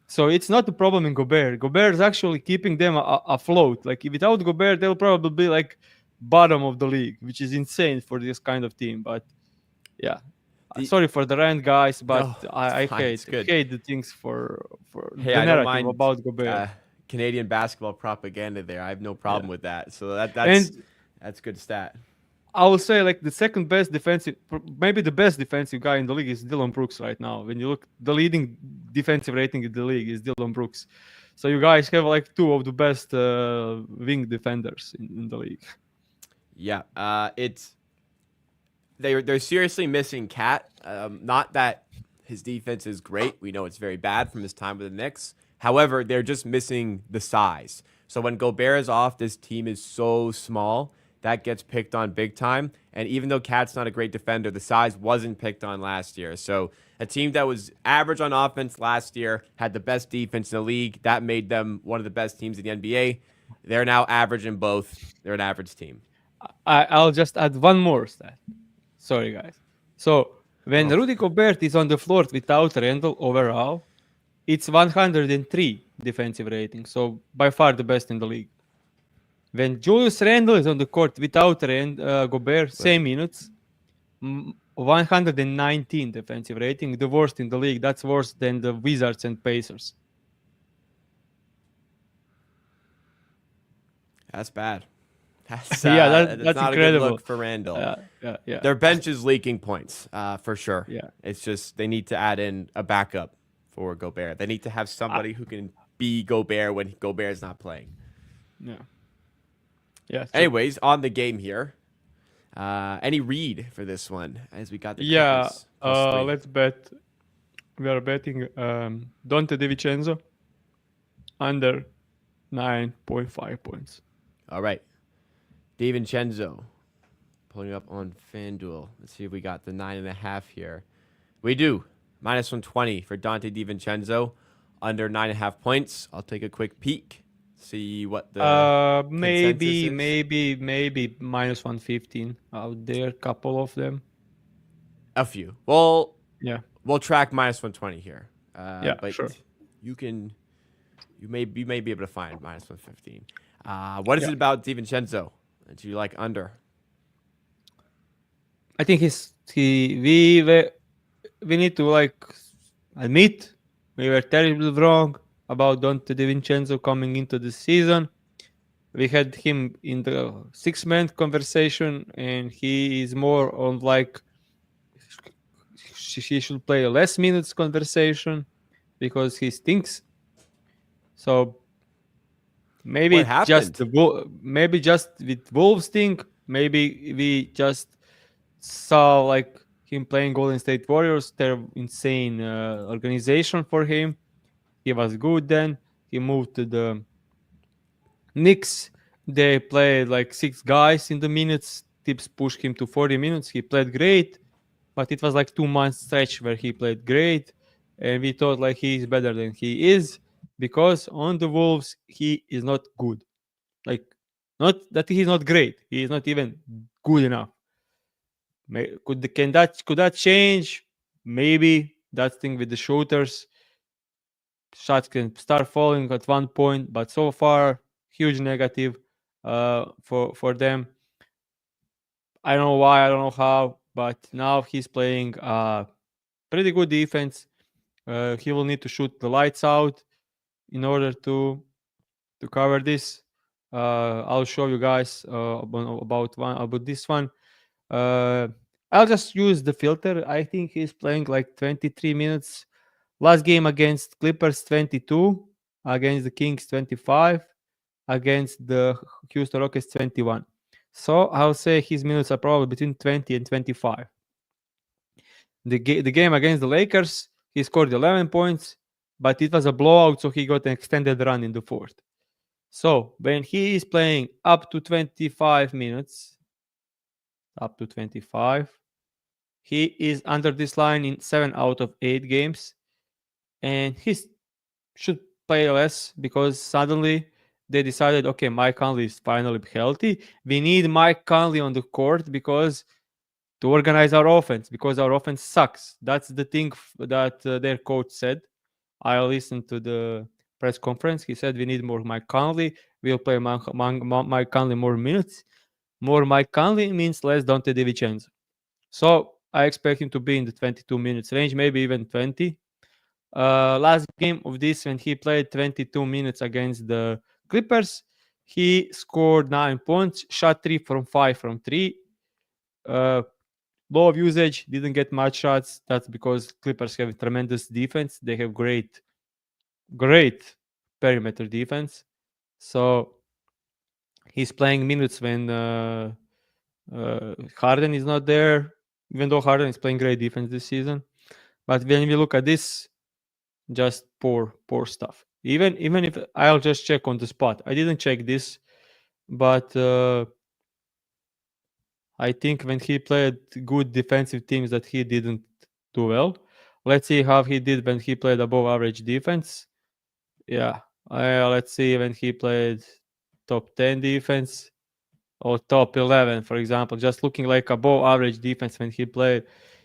So it's not the problem in Gobert. Gobert is actually keeping them afloat. Like without Gobert, they'll probably be like bottom of the league, which is insane for this kind of team. But yeah, the, sorry for the rant, guys, but no, it's I fine. It's good. hate the things for Hey, the I don't narrative mind about Gobert. Canadian basketball propaganda there. I have no problem Yeah. with that. So And that's good stat. I will say like the second best defensive, maybe the best defensive guy in the league is Dylan Brooks right now. When you look, the leading defensive rating in the league is Dylan Brooks. So you guys have like two of the best wing defenders in the league. Yeah, they're seriously missing Cat. Not that his defense is great. We know it's very bad from his time with the Knicks. However, they're just missing the size. So when Gobert is off, this team is so small that gets picked on big time. And even though Cat's not a great defender, the size wasn't picked on last year. So a team that was average on offense last year had the best defense in the league. That made them one of the best teams in the NBA. They're now average in both. They're an average team. I'll just add one more stat. Sorry, guys. So when Oh, Rudy Gobert is on the floor without Randall overall, it's 103 defensive rating. So by far the best in the league. When Julius Randle is on the court without Gobert, with same minutes, 119 defensive rating, the worst in the league. That's worse than the Wizards and Pacers. that's bad. Yeah, That's that's not a good incredible. look for Randall. Yeah, Their bench is leaking points, for sure. yeah. It's just they need to add in a backup for Gobert. They need to have Uh, somebody who can be Gobert when Gobert's not playing. yeah, yeah, true. Anyways, on the game here, any read for this one as we got the Yeah, Clippers +3. let's bet. We are betting Dante DiVincenzo under 9.5 points. All right, DiVincenzo pulling up on FanDuel. Let's see if we got the 9.5 here. We do. -120 for Dante DiVincenzo under 9.5 points. I'll take a quick peek, see what the consensus is. Maybe -115 out there. Couple of them. A few. Well, Yeah, we'll track -120 here. yeah, But sure. you may be able to find -115. What is Yeah, it about DiVincenzo that you like under? I think we need to like admit we were terribly wrong about Dante DiVincenzo coming into the season. We had him in the 6-man conversation, and he is more on like he should play less minutes conversation because he stinks. So maybe What it's just happened? maybe just with Wolves thing. Maybe we just saw like him playing Golden State Warriors. They're insane organization for him. He was good then. He moved to the Knicks. They played like 6 guys in the minutes. Tips pushed him to 40 minutes. He played great, but it was like 2 months stretch where he played great, and we thought like he is better than he is because on the Wolves he is not good. Like, not that he's not great. He is not even good enough. Could that change? Maybe that thing with the shooters, shots can start falling at one point, but so far huge negative for them. I don't know why, I don't know how, but now he's playing pretty good defense. He will need to shoot the lights out in order to cover this. I'll show you guys about this one. Uh, I'll just use the filter. I think he's playing like 23 minutes. Last game against Clippers 22, against the Kings 25, against the Houston Rockets 21. So I'll say his minutes are probably between 20 and 25. The game against the Lakers, he scored 11 points, but it was a blowout, so he got an extended run in the fourth. So when he is playing up to 25 minutes, up to 25, he is under this line in 7 out of 8 games, and he should play less because suddenly they decided, okay, Mike Conley is finally healthy. We need Mike Conley on the court because to organize our offense, because our offense sucks. That's the thing that their coach said. I listened to the press conference. He said we need more Mike Conley. We'll play Mike Conley more minutes. More Mike Conley means less Dante DiVincenzo. So I expect him to be in the 22 minutes range, maybe even 20. Last game of this, when he played 22 minutes against the Clippers, he scored 9 points, shot 3 from 5 from 3. Low of usage, didn't get much shots. That's because Clippers have tremendous defense. They have great perimeter defense. So he's playing minutes when Harden is not there, even though Harden is playing great defense this season. But when we look at this, just poor stuff. Even if I'll just check on the spot. I didn't check this, but I think when he played good defensive teams that he didn't do well. Let's see how he did when he played above average defense. Yeah. Let's see when he played top 10 defense or top 11, for example, just looking like above average defense when he played.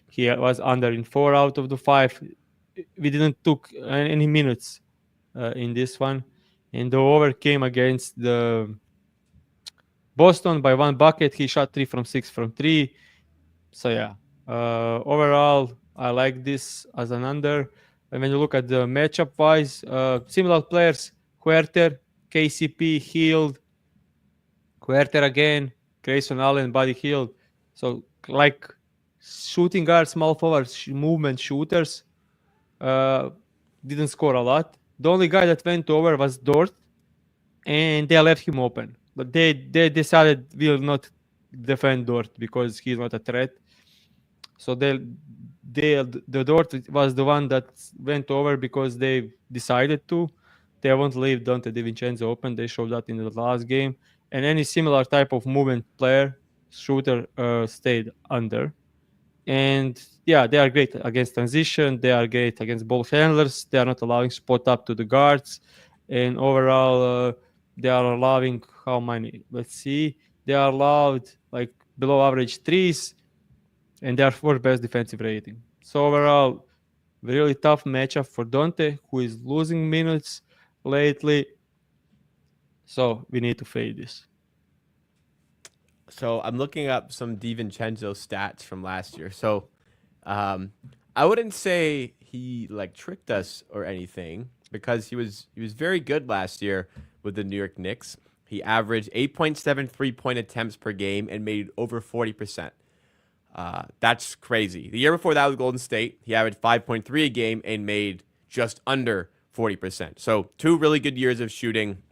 He was under in 4 out of the 5. We didn't took any minutes in this one, and the over came against the Boston by 1 bucket. He shot 3 from 6 from 3. So yeah, overall, I like this as an under. And when you look at the matchup wise, similar players: Huerter, KCP, Hield, Huerter again, Grayson Allen, Buddy Hield. So like shooting guards, small forwards, movement shooters, uh, didn't score a lot. The only guy that went over was Dort, and they left him open. But they decided we'll not defend Dort because he's not a threat. So the Dort was the one that went over because they decided to. They won't leave Dante DiVincenzo open. They showed that in the last game. And any similar type of movement player, shooter, stayed under. And yeah, they are great against transition. They are great against ball handlers. They are not allowing spot up to the guards. And overall, they are allowing how many? Let's see. They are allowed like below average threes, and they are fourth best defensive rating. So overall, really tough matchup for Dante, who is losing minutes lately. So we need to fade this. So I'm looking up some DiVincenzo stats from last year. So I wouldn't say he like tricked us or anything because he was very good last year with the New York Knicks. He averaged 8.7 3-point attempts per game and made over 40%. That's crazy. The year before that was Golden State. He averaged 5.3 a game and made just under 40%. So 2 really good years of shooting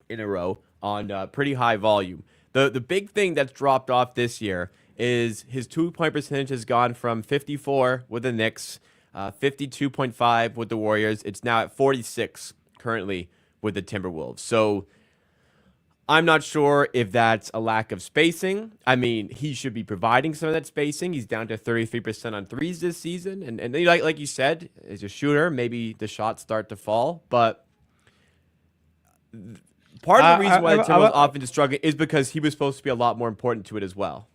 in a row on pretty high volume. The big thing that's dropped off this year is his 2-point percentage has gone from 54 with the Knicks, 52.5 with the Warriors. It's now at 46 currently with the Timberwolves. So I'm not sure if that's a lack of spacing. I mean, he should be providing some of that spacing. He's down to 33% on threes this season. And like you said, as a shooter, maybe the shots start to fall. But part of the reason why the Timberwolves offense is struggling is because he was supposed to be a lot more important to it as well.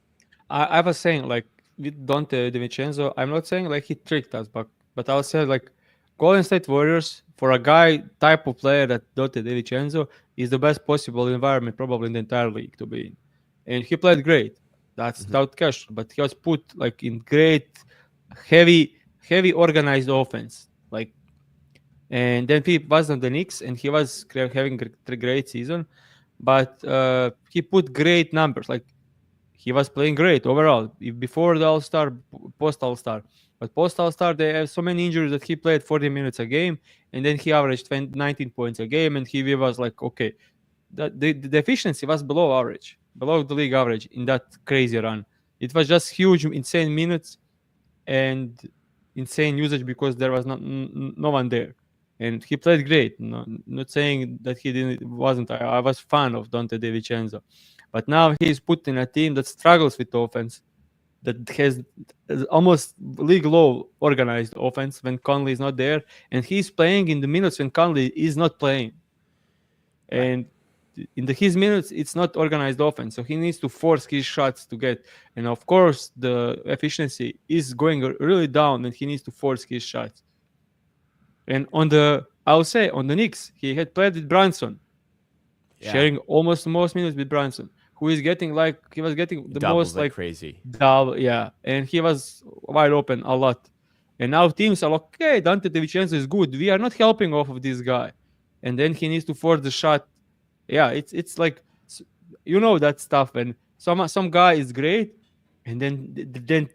I was saying like with Dante DiVincenzo, I'm not saying like he tricked us, but I was saying like Golden State Warriors for a guy type of player that Dante DiVincenzo is the best possible environment probably in the entire league to be in, and he played great. That's without question. But he was put like in great, heavy organized offense, like. And then he was on the Knicks, and he was having a great season, but he put great numbers. Like he was playing great overall before the All-Star, post All-Star. But post All-Star, they have so many injuries that he played 40 minutes a game, and then he averaged 19 points a game, and he was like, okay, the efficiency was below average, below the league average in that crazy run. It was just huge, insane minutes and insane usage because there was no one there. And he played great. No, not saying that he wasn't. I was fan of Dante DiVincenzo, but now he's put in a team that struggles with offense, that has almost league low organized offense when Conley is not there, and he's playing in the minutes when Conley is not playing. Right. And in his minutes, it's not organized offense, so he needs to force his shots to get. And of course, the efficiency is going really down, and he needs to force his shots. And I'll say on the Knicks, he had played with Brunson, sharing almost the most minutes with Brunson, who is getting like he was getting the Doubles most like crazy. double, yeah, and he was wide open a lot. And now teams are like, okay, Dante DiVincenzo is good. We are not helping off of this guy, and then he needs to force the shot. Yeah, it's like that stuff when some guy is great, and then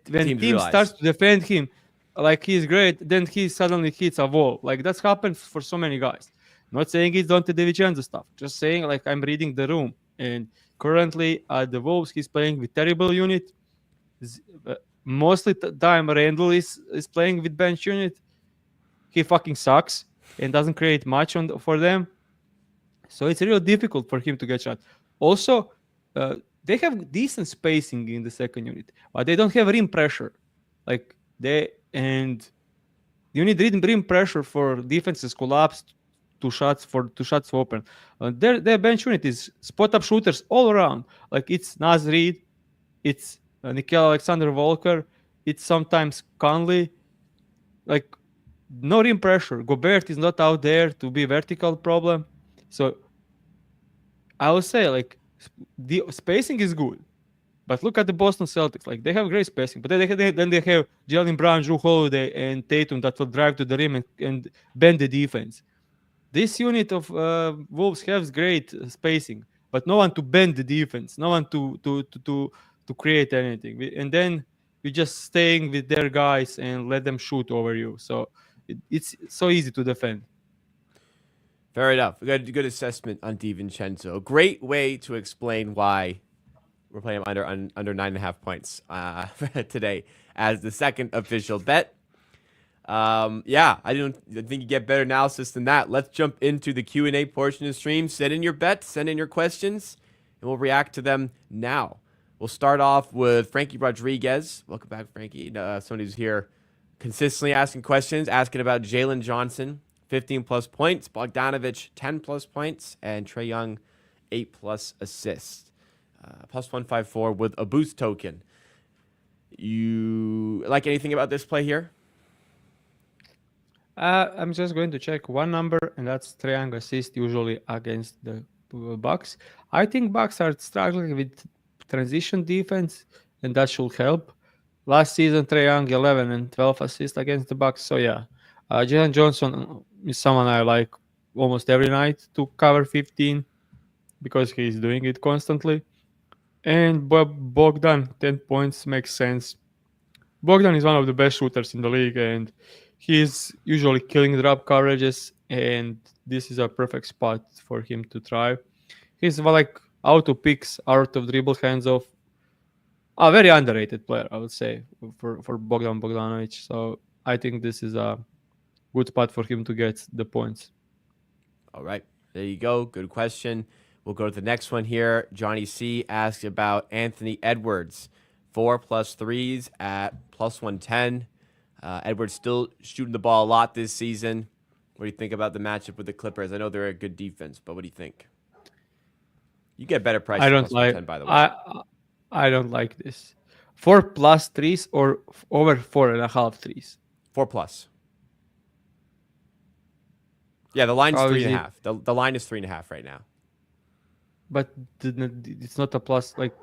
when team starts to defend him like he's great, then he suddenly hits a wall. Like that's happened for so many guys. Not saying it's Dante DiVincenzo stuff, just saying like I'm reading the room. And currently at the Wolves, he's playing with terrible unit. Mostly time Randall is playing with bench unit. He fucking sucks and doesn't create much for them. So it's real difficult for him to get shot. Also, they have decent spacing in the second unit, but they don't have rim pressure. You need rim pressure for defenses collapse two shots open. Their bench unit is spot up shooters all around. Like it's Naz Reid, it's Nickel Alexander Walker, it's sometimes Conley. Like no rim pressure. Gobert is not out there to be vertical problem. So I would say like the spacing is good. But look at the Boston Celtics. Like they have great spacing, but then they have Jalen Brown, Drew Holiday, and Tatum that will drive to the rim and bend the defense. This unit of Wolves has great spacing, but no one to bend the defense, no one to create anything. And then you're just staying with their guys and let them shoot over you. So it's so easy to defend. Fair enough. Good assessment on DiVincenzo. Great way to explain why we're playing under 9.5 points today as the second official bet. Yeah, I think you get better analysis than that. Let's jump into the Q&A portion of the stream. Send in your bets, send in your questions, and we'll react to them now. We'll start off with Frankie Rodriguez. Welcome back, Frankie. Somebody who's here consistently asking questions, asking about Jalen Johnson, 15-plus points, Bogdanovich, 10-plus points, and Trae Young, 8-plus assists. Plus 154 with a boost token. You like anything about this play here? I'm just going to check one number, and that's Trae Young assist usually against the Bucks. I think Bucks are struggling with transition defense, and that should help. Last season, Trae Young 11 and 12 assists against the Bucks. So yeah, Jalen Johnson is someone I like almost every night to cover 15 because he's doing it constantly. And Bogdan 10 points makes sense. Bogdan is one of the best shooters in the league, and he's usually killing drop coverages, and this is a perfect spot for him to try. He's like auto picks, out of dribble, hands off. A very underrated player, I would say, for Bogdan Bogdanovic. So I think this is a good spot for him to get the points. All right, there you go. Good question. We'll go to the next one here. Johnny C asked about Anthony Edwards. 4+ threes at plus 110. Edwards still shooting the ball a lot this season. What do you think about the matchup with the Clippers? I know they're a good defense, but what do you think? You get better price I at don't plus like. 110, by the way. I don't like this. 4+ threes or over 4.5 threes. 4+. Yeah, the line's How is it? 3.5. The line is 3.5 right now. But it's not a plus. Like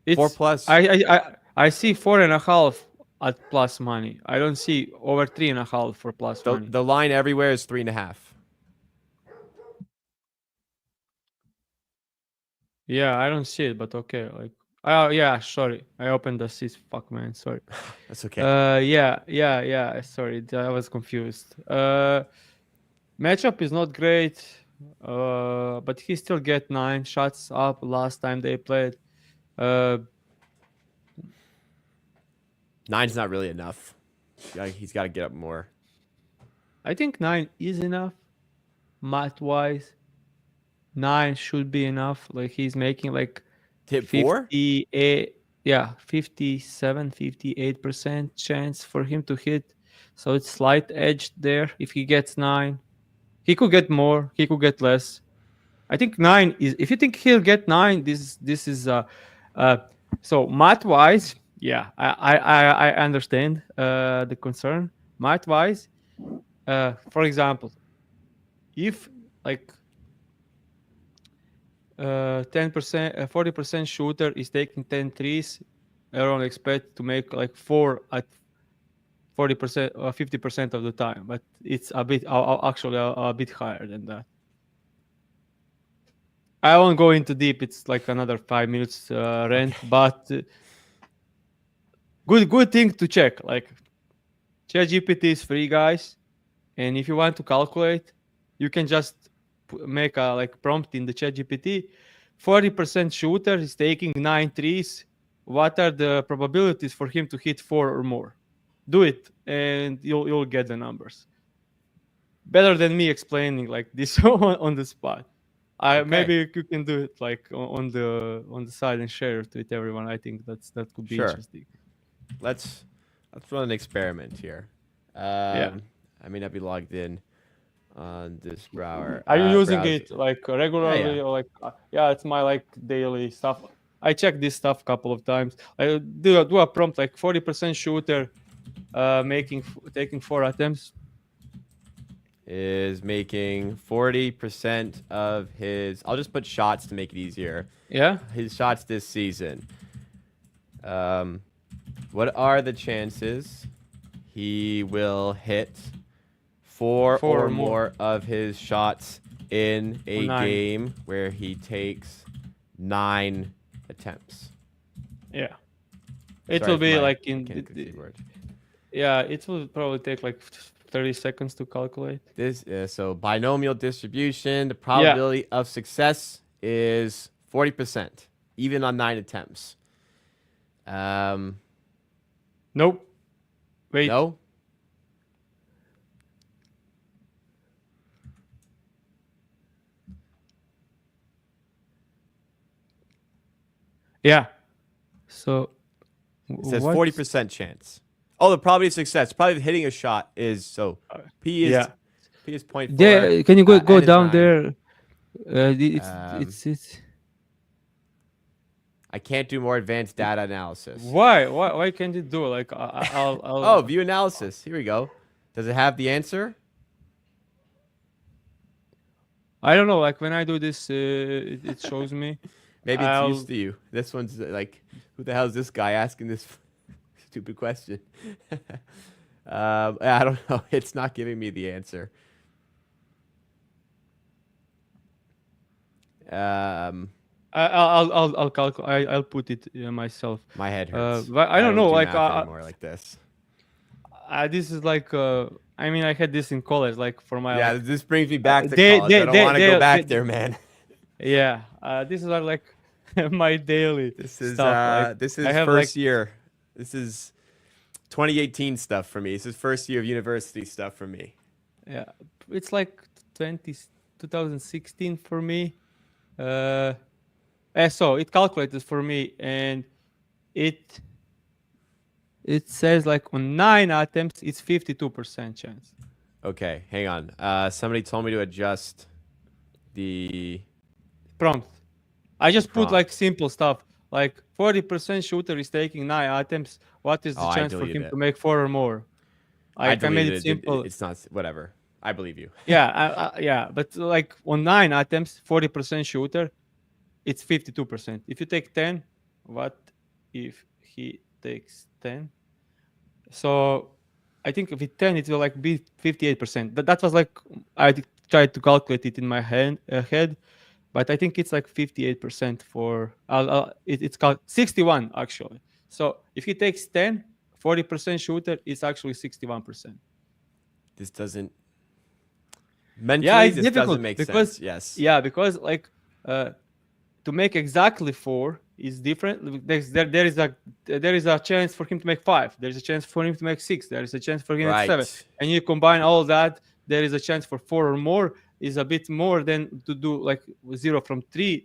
it's 4+. I see 4.5 at plus money. I don't see over 3.5 for plus money. The line everywhere is 3.5. Yeah, I don't see it, but okay. Like, yeah, sorry. I opened the seats. Fuck, man. Sorry. That's okay. Yeah. Sorry, I was confused. Matchup is not great. But he still get 9 shots up last time they played. 9's not really enough. He's got to get up more. I think 9 is enough, math wise. 9 should be enough. Like he's making like Tip 4? 58, 57, 58% chance for him to hit. So it's slight edge there. If he gets 9, he could get more. He could get less. I think 9 is. If you think he'll get 9, this is so math wise. Yeah, I understand the concern. Math wise, for example, if like 10%, 40% shooter is taking 10 threes, everyone expect to make like 4 at 40% or 50% of the time, but it's a bit actually a bit higher than that. I won't go into deep. It's like another 5 minutes rant, okay. But good thing to check. Like ChatGPT is free, guys, and if you want to calculate, you can just make a like prompt in the ChatGPT. 40% shooter is taking 9 threes. What are the probabilities for him to hit 4 or more? Do it, and you'll get the numbers. Better than me explaining like this on the spot. Okay. Maybe you can do it like on the side and share it with everyone. I think that could be interesting. Let's run an experiment here. Yeah. I may not be logged in on this browser. Are you using browser. it like regularly Yeah. or like yeah, it's my like daily stuff. I check this stuff a couple of times. I do a prompt like 40% shooter, taking 4 attempts. Is making 40% of his. I'll just put shots to make it easier. Yeah. His shots this season. What are the chances he will hit four or more of his shots in a game where he takes 9 attempts? Yeah. It will be like in yeah, it will probably take like 30 seconds to calculate. This so binomial distribution, the probability of success is 40%, even on 9 attempts. Nope. Wait. No? Yeah. So it says 40% chance. Oh, the probability of success, probably hitting a shot is so P is 0.4. Yeah, can you go down there? It's I can't do more advanced data analysis. Why can't it do it? Like I'll Oh, view analysis. Here we go. Does it have the answer? I don't know. Like when I do this, it shows me. Maybe it's used to you. This one's like, who the hell is this guy asking this stupid question? I don't know. It's not giving me the answer. I'll calculate. I'll put it myself. My head hurts. But I don't know. Like anymore like this. This is like. I mean, I had this in college. Like for my. Yeah, this brings me back to college. I don't want to go back there, man. Yeah. This is like my daily. This is stuff. this is first year. This is 2018 stuff for me. This is first year of university stuff for me. Yeah, it's like 2016 for me. So it calculated for me, and it says like on 9 attempts, it's 52% chance. Okay, hang on. Somebody told me to adjust the prompt. I just put like simple stuff, like 40% shooter is taking 9 attempts. What is the chance for him to make 4 or more? I made it simple. It's not whatever. I believe you. Yeah, but like on 9 attempts, 40% shooter, it's 52%. If you take 10, what if he takes 10? So I think with 10, it will like be 58%. That was like I tried to calculate it in my head, but I think it's like 58% for it's called 61 actually. So if he takes 10, 40% shooter, it's actually 61%. This doesn't mentally. This doesn't make sense. Yes. Yeah, because like to make exactly 4 is different. There is a chance for him to make 5. There is a chance for him to make 6. There is a chance for him to make 7. And you combine all that, there is a chance for 4 or more. Is a bit more than to do like 0 from 3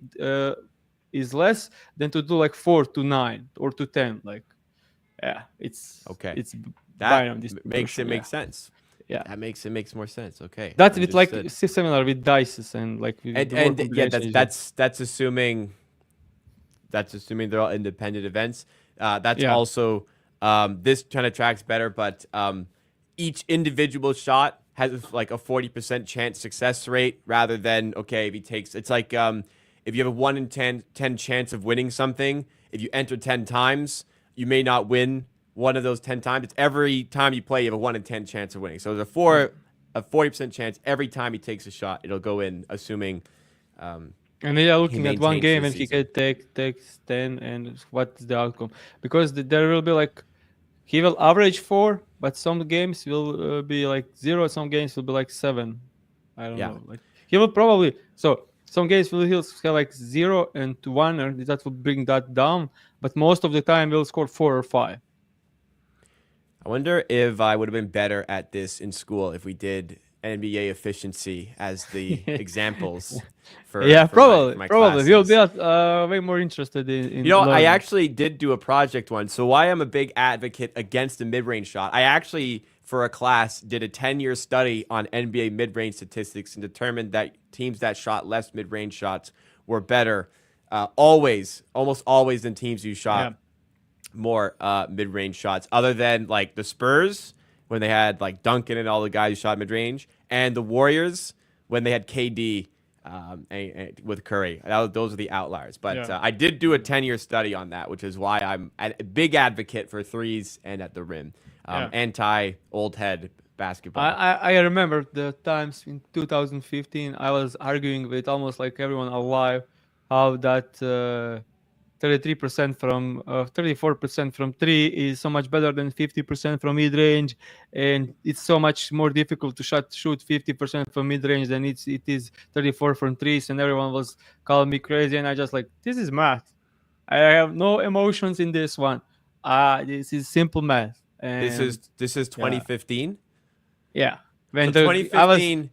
is less than to do like 4 to 9 or to 10. Like, yeah, it's okay. It's that makes it make sense. Yeah, that makes more sense. Okay, that's with like similar with dices and like that's assuming they're all independent events. That's also this kind of tracks better, but each individual shot has like a 40% chance success rate rather than if he takes it's like if you have a 1 in 10 chance of winning something, if you enter 10 times, you may not win one of those 10 times. It's every time you play, you have a 1 in 10 chance of winning. So there's a 40% chance every time he takes a shot, it'll go in, assuming. And they are looking at one game and he can takes 10, and what's the outcome? Because there will be like he will average 4, but some games will be like 0. Some games will be like 7. I don't know. Like he will probably some games he'll have like 0 and 1, and that will bring that down. But most of the time, he'll score 4 or 5. I wonder if I would have been better at this in school if we did NBA efficiency as the examples. Probably. My We'll be way more interested in learning. I actually did do a project once. So why I'm a big advocate against the mid-range shot. I actually for a class did a 10-year study on NBA mid-range statistics and determined that teams that shot less mid-range shots were better almost always than teams who shot more mid-range shots, other than like the Spurs when they had like Duncan and all the guys who shot mid-range, and the Warriors when they had KD and with Curry. Those are the outliers. But I did do a 10-year study on that, which is why I'm a big advocate for threes and at the rim. Anti old head basketball. I remember the times in 2015 I was arguing with almost like everyone alive how that 33% from 34% from three is so much better than 50% from mid range, and it's so much more difficult to shoot 50% from mid range than it is 34 from threes, and everyone was calling me crazy, and I just like, this is math. I have no emotions in this one. This is simple math. And this is 2015. Yeah. So 2015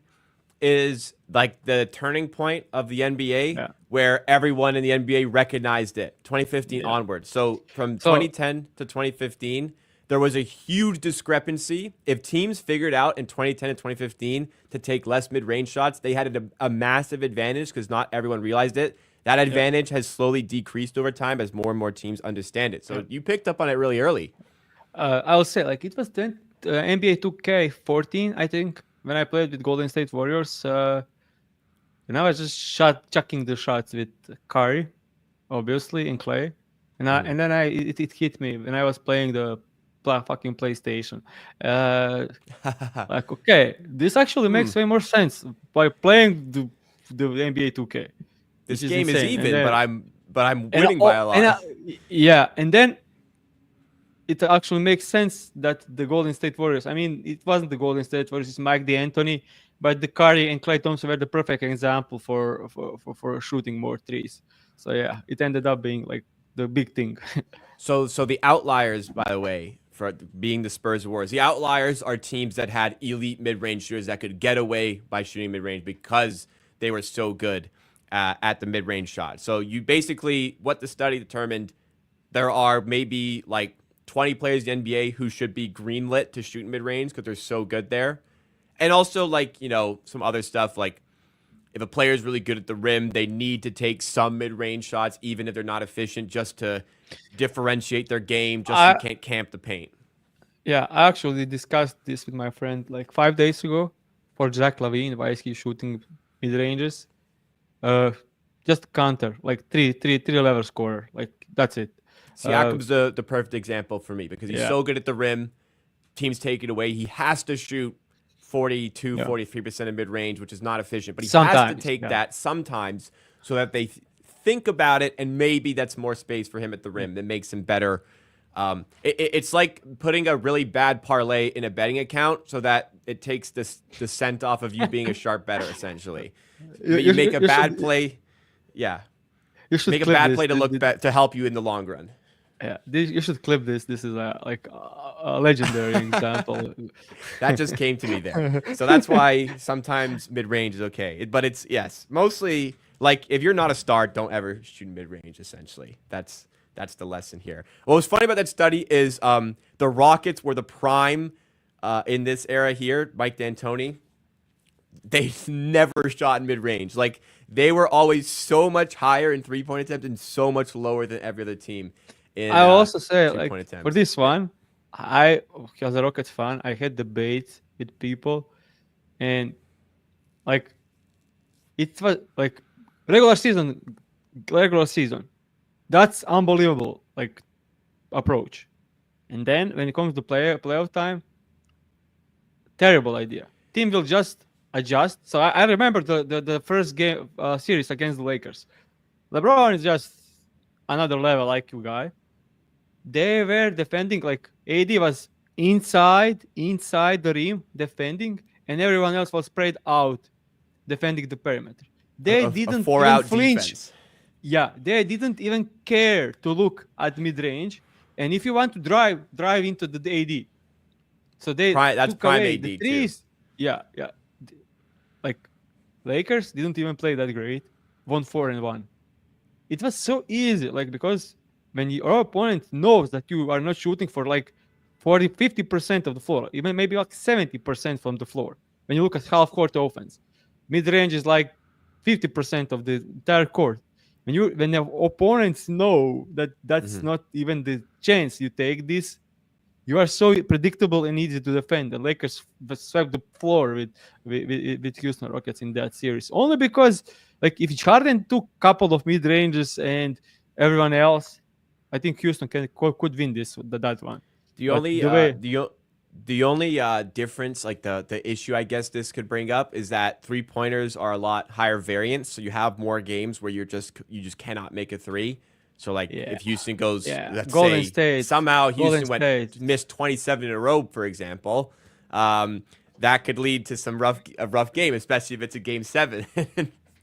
is like the turning point of the NBA where everyone in the NBA recognized it. 2015 onward. So from 2010 to 2015, there was a huge discrepancy. If teams figured out in 2010 and 2015 to take less mid-range shots, they had a massive advantage because not everyone realized it. That advantage has slowly decreased over time as more and more teams understand it. So you picked up on it really early. I will say, like, it was then NBA 2K14, I think, when I played with Golden State Warriors. And I was just chucking the shots with Curry, obviously, and Clay. And then it hit me when I was playing the fucking PlayStation. Like, okay, this actually makes way more sense by playing the NBA 2K. This game is even, but I'm winning by a lot. And then it actually makes sense that the Golden State Warriors, I mean, it wasn't the Golden State Warriors, it's Mike D'Antoni, but the Curry and Klay Thompson were the perfect example for shooting more threes. So yeah, it ended up being like the big thing. So the outliers, by the way, for being the Spurs Warriors, the outliers are teams that had elite mid-range shooters that could get away by shooting mid-range because they were so good at the mid-range shot. So you basically, what the study determined, there are maybe like 20 players in the NBA who should be greenlit to shoot mid-range because they're so good there. And also, like, you know, some other stuff, like if a player is really good at the rim, they need to take some mid-range shots, even if they're not efficient, just to differentiate their game, just so you can't camp the paint. Yeah, I actually discussed this with my friend like 5 days ago for Zach LaVine, why is he shooting mid-ranges? Just counter, like three level scorer. Like, that's it. Siakam's the perfect example for me because he's so good at the rim. Teams take it away. He has to shoot 43% of mid-range, which is not efficient. But he has to take that sometimes so that they think about it, and maybe that's more space for him at the rim that makes him better. It's like putting a really bad parlay in a betting account so that it takes the scent off of you being a sharp bettor, essentially. You make a bad play. Yeah. Make a bad play to look to help you in the long run. Yeah, you should clip this. This is a legendary example. That just came to me there. So that's why sometimes mid-range is okay. But it's, mostly, like, if you're not a star, don't ever shoot mid-range, essentially. That's the lesson here. What was funny about that study is the Rockets were the prime in this era here, Mike D'Antoni. They never shot in mid-range. Like, they were always so much higher in three-point attempts and so much lower than every other team. I also say, like, for this one, as a Rockets fan, I had debates with people, and like, it was like regular season. That's unbelievable, like, approach. And then when it comes to playoff time, terrible idea. Team will just adjust. So I remember the first game series against the Lakers. LeBron is just another level IQ guy. They were defending, like, AD was inside the rim defending, and everyone else was spread out defending the perimeter. They didn't even flinch. Defense. Yeah, they didn't even care to look at mid-range. And if you want to drive into the AD. So they that's took prime away AD the threes. Too. Yeah. Like, Lakers didn't even play that great. Won 4-1. It was so easy, like, because when your opponent knows that you are not shooting for like 40, 50% of the floor, even maybe like 70% from the floor. When you look at half court offense, mid range is like 50% of the entire court. When the opponents know that that's not even the chance you take this, you are so predictable and easy to defend. The Lakers swept the floor with Houston Rockets in that series, only because like if Harden took a couple of mid ranges and everyone else, I think Houston could win that one. The But only the way, the only difference, like the issue I guess this could bring up, is that 3-pointers are a lot higher variance, so you have more games where you just cannot make a three. So like if Houston goes, let's Golden say State, somehow Houston State. missed 27 in a row, for example, that could lead to a rough game, especially if it's a game 7.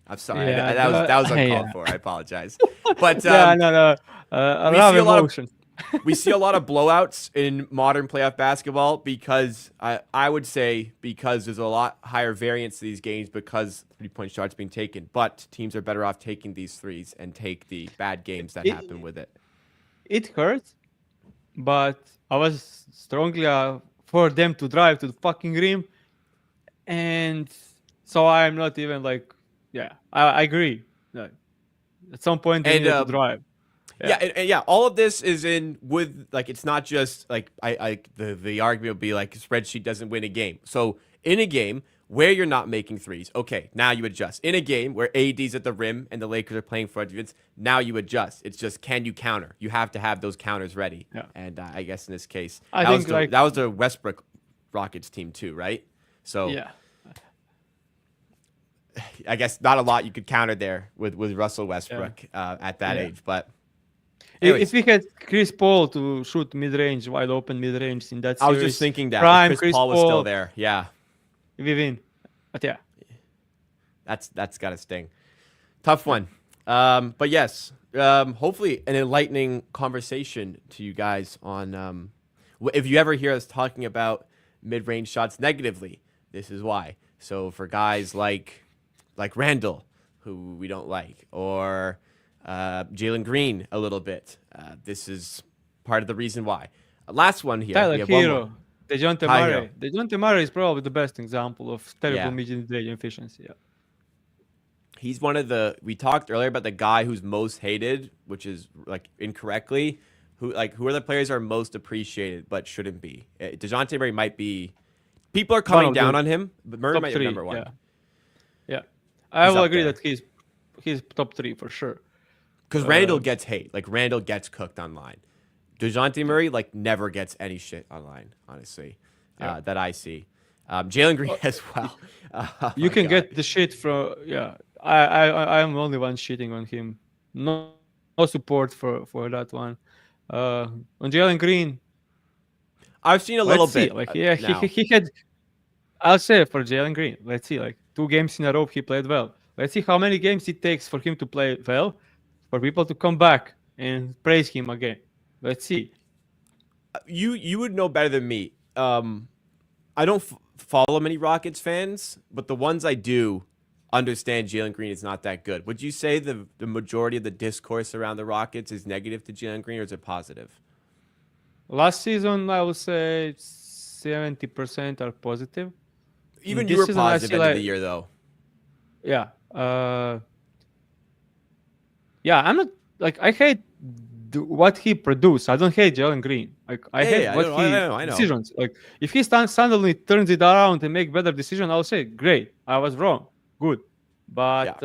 I'm sorry, that was uncalled for. I apologize, but no, we rough see a lot of emotions. we see a lot of blowouts in modern playoff basketball because I would say because there's a lot higher variance to these games because 3-point shots being taken. But teams are better off taking these threes and take the bad games that happen with it. It hurts, but I was strongly for them to drive to the fucking rim, and so I'm not even like, I agree. Like, at some point they need to drive. Yeah, all of this is in with like it's not just like the argument would be like a spreadsheet doesn't win a game. So in a game where you're not making threes, okay, now you adjust. In a game where AD's at the rim and the Lakers are playing for defense, now you adjust. It's just can you counter? You have to have those counters ready. Yeah. And I guess in this case, that was the Westbrook Rockets team too, right? So yeah. I guess not a lot you could counter there with Russell Westbrook at that age, but. Anyways. If we had Chris Paul to shoot mid-range, wide open mid-range in that series, I was just thinking that prime Chris Paul was still there. Yeah. We win. But yeah. That's got to sting. Tough one. But yes, hopefully an enlightening conversation to you guys on if you ever hear us talking about mid-range shots negatively, this is why. So for guys like Randall, who we don't like, or Jalen Green a little bit. This is part of the reason why. Last one here. Tyler Hero, DeJounte Murray. DeJounte Murray is probably the best example of terrible mid-range efficiency. Yeah. He's one of we talked earlier about the guy who's most hated, which is like incorrectly. Who are the players are most appreciated but shouldn't be? DeJounte Murray might be. People are coming down on him, but Murray might be number one. Yeah. I will agree that he's top 3 for sure. Because Randall gets hate. Like, Randall gets cooked online. DeJounte Murray, like, never gets any shit online, honestly, that I see. Jalen Green as well. You can get the shit from, I'm the only one shitting on him. No support for that one. On Jalen Green, I've seen a little bit. Like, he had, I'll say for Jalen Green, let's see, like 2 games in a row he played well. Let's see how many games it takes for him to play well, for people to come back and praise him again. Let's see. You would know better than me. I don't follow many Rockets fans, but the ones I do understand Jalen Green is not that good. Would you say the majority of the discourse around the Rockets is negative to Jalen Green, or is it positive? Last season, I would say 70% are positive. Even you were positive end of the year, though. Yeah. I'm not like I hate what he produced. I don't hate Jalen Green. Like I hate what he decisions. Like if he suddenly turns it around and make better decision, I'll say great. I was wrong. Good, but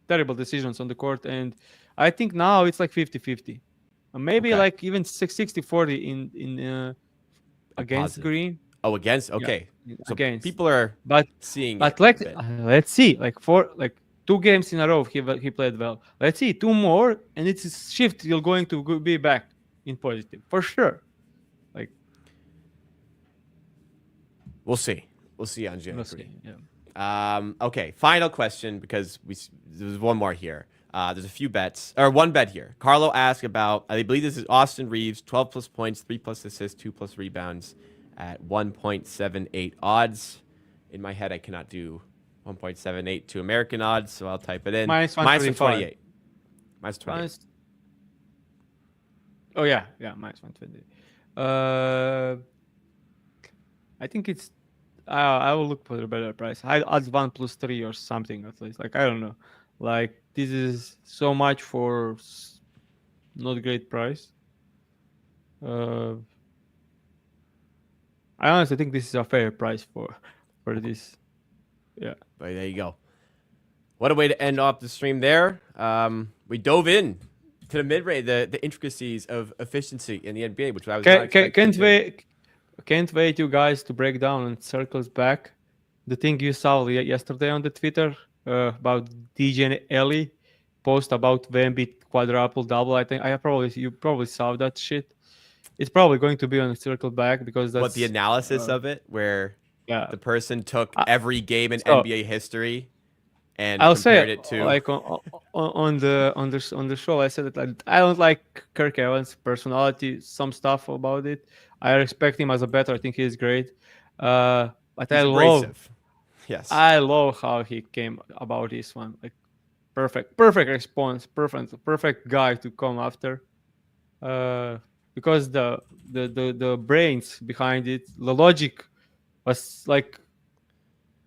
terrible decisions on the court. And I think now it's like 50-50. Maybe like even 60-40 in against Green. Oh, against? Okay. Yeah, so against. People are seeing but like let's see, like 2 games in a row he played well. Let's see 2 more, and it's a shift. You're going to be back in positive for sure. Like we'll see on Jalen Green. Yeah. Okay. Final question, because there's one more here. There's a few bets, or one bet here. Carlo asked about, I believe this is Austin Reeves, 12 plus points, 3 plus assists, 2 plus rebounds at 1.78 odds. In my head, I cannot do 1.78 to American odds, so I'll type it in. Minus 128. Minus 28. Oh, yeah, minus 120. Uh, I think it's. I will look for a better price. I odds 1+3 or something at least. Like I don't know. Like this is so much for not great price. Uh, I honestly think this is a fair price for this. Yeah. But there you go. What a way to end off the stream there. We dove in to the mid-range, the intricacies of efficiency in the NBA, which I was not expecting Can't to. wait. Can't wait you guys to break down and circles back the thing you saw yesterday on the Twitter about DJ and Ellie post about Wemby quadruple double. I think you probably saw that shit. It's probably going to be on circle back because What the that's analysis of it, where yeah. the person took I, every game in so NBA history and I'll say compared it to like on the show I said that I don't like Kirk Evans' personality. Some stuff about it. I respect him as a bettor. I think he's great. But he's abrasive. Yes. I love how he came about this one. Like perfect response, perfect guy to come after. Because the brains behind it, the logic was like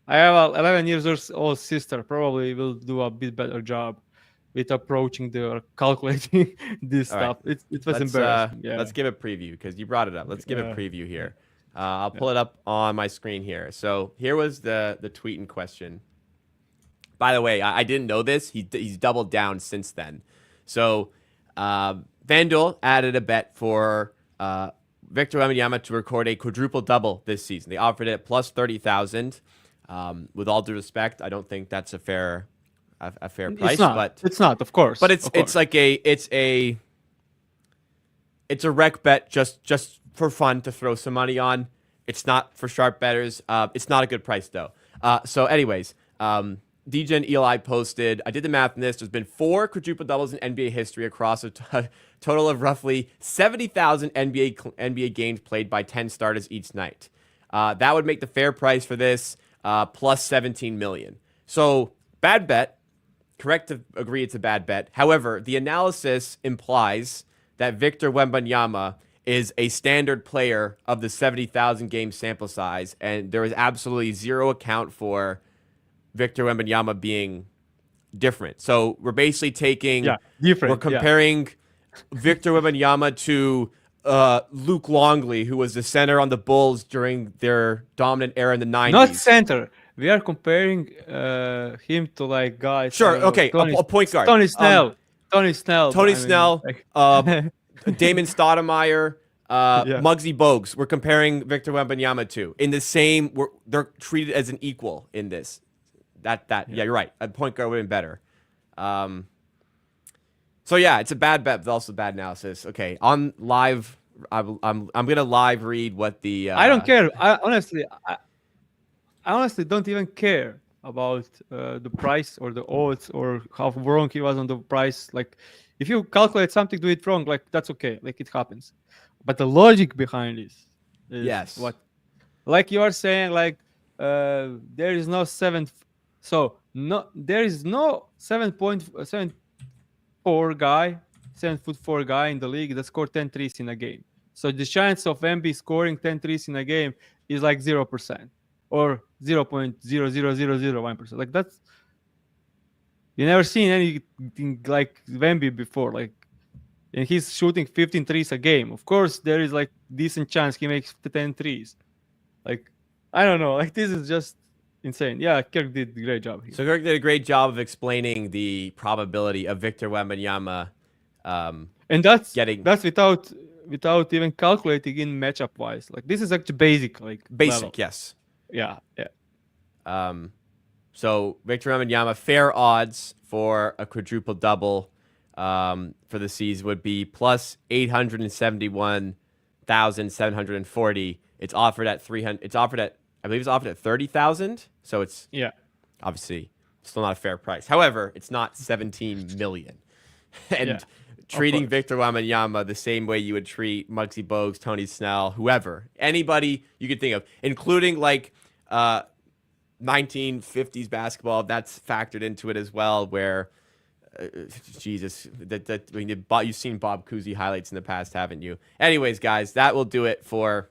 I have a 11 years old sister. Probably will do a bit better job with approaching the calculating this All right. stuff. It was embarrassing. Let's give a preview because you brought it up. Let's give a preview Yeah. here. I'll pull it up on my screen here. So here was the tweet in question. By the way, I didn't know this. He's doubled down since then. So FanDuel added a bet for Victor Wembanyama to record a quadruple double this season. They offered it at plus 30,000. With all due respect, I don't think that's a fair price. It's not, of course. But it's like a rec bet just for fun to throw some money on. It's not for sharp bettors. It's not a good price though. So anyways, DJ and Eli posted, I did the math on this. There's been 4 quadruple doubles in NBA history across a total of roughly 70,000 NBA games played by 10 starters each night. That would make the fair price for this plus 17 million. So bad bet. Correct to agree it's a bad bet. However, the analysis implies that Victor Wembanyama is a standard player of the 70,000 game sample size, and there is absolutely zero account for Victor Wembanyama being different. So we're basically taking, we're comparing Victor Wembanyama to Luke Longley, who was the center on the Bulls during their dominant era in the 90s. Not center. We are comparing him to like guys. Sure, okay, a point guard. Tony Snell. Damon Stoudemire, Muggsy Bogues. We're comparing Victor Wembanyama to. In the same, they're treated as an equal in this. Yeah, you're right. A point guard would have been better. So yeah, it's a bad bet, but also bad analysis. Okay, on live, I'm gonna live read what the. I don't care. I honestly don't even care about the price or the odds or how wrong he was on the price. Like, if you calculate something, do it wrong. Like that's okay. Like it happens. But the logic behind this is what, like you are saying, like there is no seventh. So there is no 7.74 guy, 7'4" guy in the league that scored 10 threes in a game. So the chance of MB scoring 10 threes in a game is like 0% or 0.00001%. Like that's, you never seen anything like Wemby before. Like, and he's shooting 15 threes a game. Of course, there is like decent chance he makes 10 threes. Like, I don't know. Like, this is just insane. Yeah, Kirk did a great job here. So Kirk did a great job of explaining the probability of Victor Wembanyama. And that's without even calculating in matchup wise. Like, this is actually basic. Like level. Yes. Yeah. So Victor Wembanyama, fair odds for a quadruple double for the season would be plus 871,740. It's offered at 300. I believe it's offered at 30,000. So it's obviously still not a fair price. However, it's not 17 million. And treating Victor Wembanyama the same way you would treat Muggsy Bogues, Tony Snell, whoever, anybody you could think of, including like 1950s basketball, that's factored into it as well, where Jesus, I mean, you've seen Bob Cousy highlights in the past, haven't you? Anyways, guys, that will do it for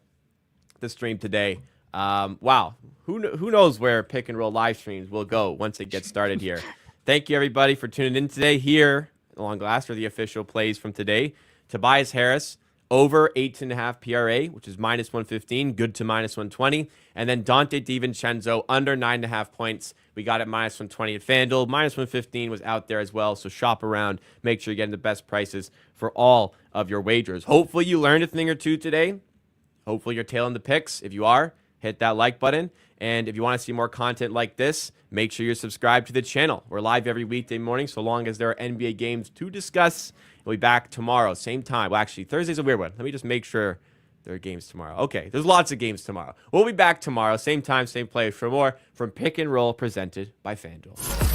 the stream today. Wow, who knows where pick and roll live streams will go once it gets started here. Thank you, everybody, for tuning in today. Here, along last, are the official plays from today. Tobias Harris, over 8.5 PRA, which is minus 115, good to minus 120. And then Dante DiVincenzo, under 9.5 points. We got it minus 120 at FanDuel. Minus 115 was out there as well. So shop around. Make sure you're getting the best prices for all of your wagers. Hopefully you learned a thing or two today. Hopefully you're tailing the picks. If you are, hit that like button. And if you want to see more content like this, make sure you're subscribed to the channel. We're live every weekday morning, so long as there are NBA games to discuss. We'll be back tomorrow, same time. Well, actually, Thursday's a weird one. Let me just make sure there are games tomorrow. Okay, there's lots of games tomorrow. We'll be back tomorrow, same time, same place, for more from Pick and Roll presented by FanDuel.